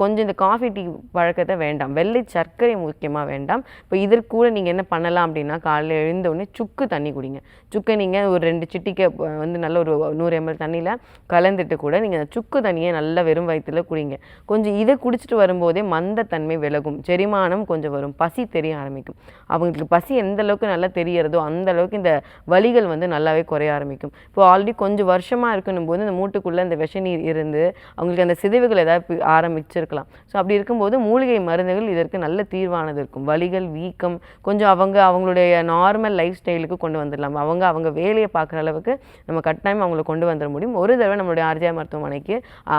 கொஞ்சம் இந்த காஃபி டீ பழக்கத்தை வேண்டாம், வெள்ளை சர்க்கரை முக்கியமாக வேண்டாம். இப்போ இதற்கு கூட நீங்கள் என்ன பண்ணலாம் அப்படின்னா, காலையில் எழுந்தவுடனே சுக்கு தண்ணி குடிங்க. சுக்கை நீங்கள் ஒரு 2 சிட்டிக்கை வந்து நல்ல ஒரு 100 ml தண்ணியில் கலந்துட்டு கூட நீங்கள் சுக்கு தண்ணியை நல்லா வெறும் வயிற்றில் குடிங்க. கொஞ்சம் இதை குடிச்சிட்டு வரும்போதே மந்தத்தன்மை விலகும், செரிமானம் கொஞ்சம் வரும், பசி தெரிய ஆரம்பிக்கும். அவங்களுக்கு பசி எந்த அளவுக்கு நல்லா தெரியறதோ அந்த அளவுக்கு இந்த வலிகள் வந்து நல்லாவே குறைய ஆரம்பிக்கும். இப்போ ஆல்ரெடி கொஞ்சம் வருஷமாக இருக்கணும் போது இந்த மூட்டுக்குள்ளே இந்த விஷ நீர் இருந்து அவங்களுக்கு அந்த சிதைவுகள் ஏதாவது ஆரம்பிச்சிருக்கலாம். ஸோ அப்படி இருக்கும்போது மூலிகை மருந்துகள் இதற்கு நல்ல தீர்வானது இருக்கும். வலிகள், வீக்கம் கொஞ்சம் அவங்களுடைய நார்மல் லைஃப் ஸ்டைலுக்கு கொண்டு வந்துடலாம். அவங்க வேலையை பார்க்குற அளவுக்கு நம்ம கட்டாயம் அவங்கள கொண்டு வந்துட முடியும். ஒரு தடவை நம்மளுடைய ஆர்ஜிஆர் மருத்துவமனைக்கு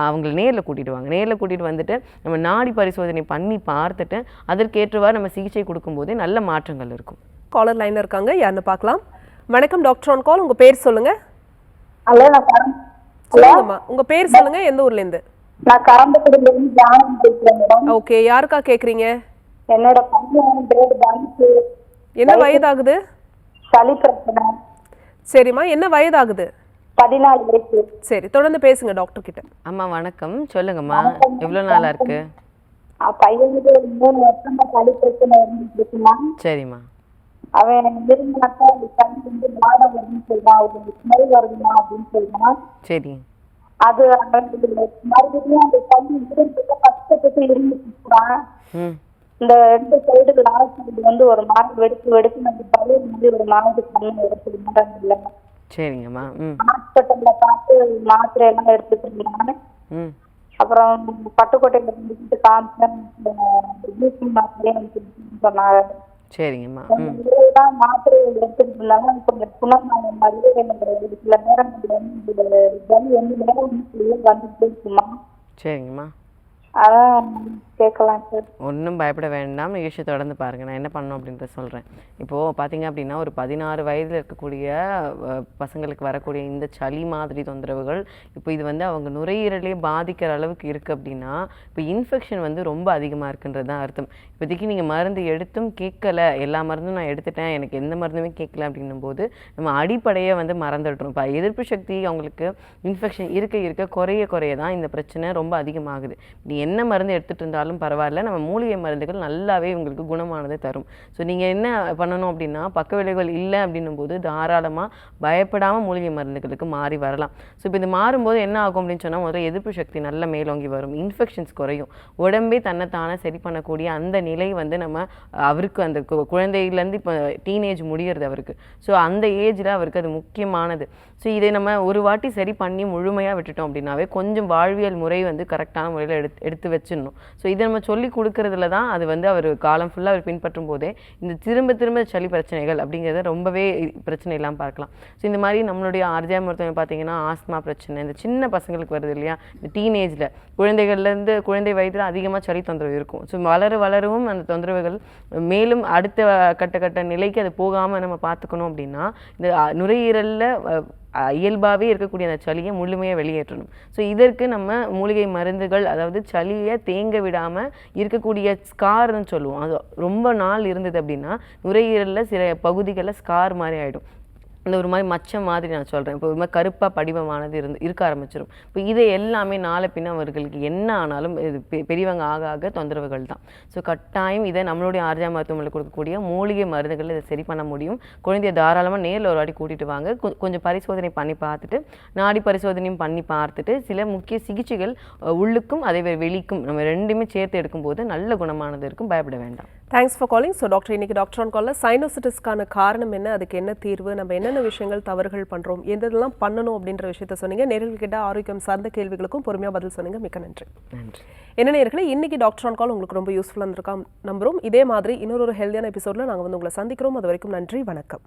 அவங்களை நேரில் கூட்டிகிட்டு வாங்க. நேரில் கூட்டிகிட்டு வந்துட்டு நம்ம நாடி பரிசோதனை பண்ணி பார்த்துட்டு அதற்கேற்றவாறு நம்ம சிகிச்சை கொடுக்கும்போதே நல்ல மாற்றங்கள் இருக்கும். காலர் லைன்ல இருக்காங்க, யாருன்னு பார்க்கலாம். வணக்கம் டாக்டர் ஆன் கால், உங்க பேர் சொல்லுங்க. ஹலோ, சொல்லுங்கம்மா, உங்க பேர் சொல்லுங்க, எந்த ஊர்ல இருந்து? நான் கரம்பக்குடியில இருந்து ஜானகி பேசுறேன் மேடம். ஓகே, யாருக்கா கேக்குறீங்க? என்னோட பையன் கிரேட் 1 என்ன வயதாகுது? சளி பிரச்சனை. சரிம்மா, என்ன வயதாகுது? 14 வயசு. சரி, தொடர்ந்து பேசுங்க டாக்டர் கிட்ட. அம்மா வணக்கம், சொல்லுங்கம்மா. எவ்வளோ நாளாக இருக்கு? பையனுக்கு 3 வருஷமா சளி பிரச்சனை இருந்துச்சுமா. சரிம்மா. அவன் விரும்பினாக்கா சளி வந்து வாடம் வருதுன்னு சொல்றான், அவங்களுக்கு ஸ்மெல் வருதுமா அப்படின்னு சொல்றான். சரி. அது மறுபடியும் அந்த சளி இருந்துட்டு கஷ்டப்பட்டு இருந்துச்சுறான். இந்த 2 சைடுக்கு லாஸ்ட் சைடு வந்து ஒரு மாதிரி வெடிச்சு நம்ம பழைய மாதிரி ஒரு மாதிரி பண்ணி எடுத்துக்க மாட்டாங்க இல்லை. சரிங்கம்மா. ஹாஸ்பிட்டல்ல பார்த்து மாத்திரை எல்லாம் எடுத்துட்டு இருந்தாங்க. அப்புறம் பட்டுக்கோட்டையில இருந்துட்டு காமிச்சேன், மாத்திரையே சொன்னாங்க. சரிங்கம்மா. மாத்திரை எடுத்துட்டு இருந்தாங்க. கொஞ்சம் குணமான மாதிரி எனக்கு சில நேரங்கள் வந்து ஜலி வந்து நேரம் வந்துட்டு இருக்குமா. சரிங்கம்மா. அதான் கேட்கலாம் சார். ஒன்றும் பயப்பட வேண்டாம், நிகழ்ச்சி தொடர்ந்து பாருங்கள். நான் என்ன பண்ணணும் அப்படின்றத சொல்கிறேன். இப்போது பார்த்தீங்க அப்படின்னா ஒரு 16 வயதில் இருக்கக்கூடிய பசங்களுக்கு வரக்கூடிய இந்த சளி மாதிரி தொந்தரவுகள் இப்போ இது வந்து அவங்க நுரையீரலே பாதிக்கிற அளவுக்கு இருக்குது அப்படின்னா இப்போ இன்ஃபெக்ஷன் வந்து ரொம்ப அதிகமாக இருக்குன்றது தான் அர்த்தம். இப்போதைக்கு நீங்கள் மருந்து எடுத்தும் கேட்கலை, எல்லா மருந்தும் நான் எடுத்துட்டேன், எனக்கு எந்த மருந்துமே கேட்கல அப்படின்னும் போது நம்ம அடிப்படையை வந்து மறந்துடுறோம். இப்போ எதிர்ப்பு சக்தி அவங்களுக்கு இன்ஃபெக்ஷன் இருக்க குறைய தான் இந்த பிரச்சனை ரொம்ப அதிகமாகுது. நீ என்ன மருந்து எடுத்துகிட்டு இருந்தாலும் பரவாயில்ல, நம்ம மூலிகை மருந்துகள் நல்லாவே உங்களுக்கு குணமானதை தரும். ஸோ நீங்கள் என்ன பண்ணணும் அப்படின்னா பக்க விளைவுகள் இல்லை அப்படின்னும் போது தாராளமாக பயப்படாமல் மூலிகை மருந்துகளுக்கு மாறி வரலாம். ஸோ இப்போ இது மாறும்போது என்ன ஆகும் அப்படின்னு சொன்னால் முதல்ல எதிர்ப்பு சக்தி நல்லா மேலோங்கி வரும், இன்ஃபெக்ஷன்ஸ் குறையும், உடம்பே தன்னைத்தானே சரி பண்ணக்கூடிய அந்த நிலை வந்து நம்ம அவருக்கு அந்த குழந்தையிலேருந்து இப்போ டீனேஜ் முடிகிறது அவருக்கு. ஸோ அந்த ஏஜில் அவருக்கு அது முக்கியமானது. ஸோ இதை நம்ம ஒரு வாட்டி சரி பண்ணி முழுமையாக விட்டுட்டோம் அப்படின்னாவே கொஞ்சம் வாழ்வியல் முறை வந்து கரெக்டான முறையில் எடுத்து வச்சிடணும். ஸோ இதை நம்ம சொல்லி கொடுக்கறதுல தான் அது வந்து அவர் காலம் ஃபுல்லாக அவர் பின்பற்றும் போதே இந்த திரும்ப சளி பிரச்சனைகள் அப்படிங்கிறத ரொம்பவே பிரச்சனை இல்லாமல் பார்க்கலாம். ஸோ இந்த மாதிரி நம்மளுடைய ஆர்ஜிஆர் மருத்துவம் பார்த்தீங்கன்னா ஆஸ்மா பிரச்சனை இந்த சின்ன பசங்களுக்கு வருது இல்லையா, இந்த டீனேஜில் குழந்தைகள்லேருந்து குழந்தை வயதில் அதிகமாக சளி தொந்தரவு இருக்கும். ஸோ வளரவும் அந்த தொந்தரவுகள் மேலும் அடுத்த கட்ட நிலைக்கு அது போகாமல் நம்ம பார்த்துக்கணும் அப்படின்னா இந்த நுரையீரலில் இயல்பாகவே இருக்கக்கூடிய அந்த சளியை முழுமையாக வெளியேற்றணும். ஸோ இதற்கு நம்ம மூலிகை மருந்துகள், அதாவது சளியை தேங்க விடாமல் இருக்கக்கூடிய ஸ்கார்னு சொல்லுவோம், அது ரொம்ப நாள் இருந்தது அப்படின்னா நுரையீரலில் சில பகுதிகளில் ஸ்கார் மாதிரி ஆகிடும். இந்த ஒரு மாதிரி மச்சம் மாதிரி நான் சொல்கிறேன், இப்போ ஒரு மாதிரி கருப்பாக படிவமானது இருக்க ஆரம்பிச்சிடும். இப்போ இதை எல்லாமே நாளை பின்ன அவர்களுக்கு என்ன ஆனாலும் இது பெரியவங்க ஆக தொந்தரவுகள் தான். ஸோ கட்டாயம் இதை நம்மளுடைய ஆர்ஜிஆர் மருத்துவமனையில் கொடுக்கக்கூடிய மூலிகை மருந்துகள் இதை சரி பண்ண முடியும். குழந்தைய தாராளமாக நேரில் ஒரு வாட்டி கூட்டிகிட்டு வாங்க, கொஞ்சம் பரிசோதனை பண்ணி பார்த்துட்டு நாடி பரிசோதனையும் பண்ணி பார்த்துட்டு சில முக்கிய சிகிச்சைகள் உள்ளுக்கும் அதை வெளிக்கும் நம்ம ரெண்டுமே சேர்த்து எடுக்கும்போது நல்ல குணமானது இருக்கும், பயப்பட வேண்டாம். Thanks for calling. So doctor, இன்னைக்கு டாக்டர் ஆன் காலில் சைனோசிட்டிஸ்க்கான காரணம் என்ன, அதுக்கு என்ன தீர்வு, நம்ம என்னென்ன விஷயங்கள் தவறுகள் பண்ணுறோம், எதெல்லாம் பண்ணணும் அப்படின்ற விஷயத்த சொன்னீங்க. நேரில் கிட்ட ஆரோக்கியம் சார்ந்த கேள்விகளுக்கும் பொறுமையாக பதில் சொன்னீங்க, மிக்க நன்றி. நன்றி. என்ன நேயர்களே, இன்னைக்கு டாக்டர் ஆன் கால் உங்களுக்கு ரொம்ப யூஸ்ஃபுல்லாக இருந்திருக்கா நம்புறோம். இதே மாதிரி இன்னொரு ஹெல்தியான எபிசோடில் நாங்கள் வந்து உங்களை சந்திக்கிறோம். அது வரைக்கும் நன்றி, வணக்கம்.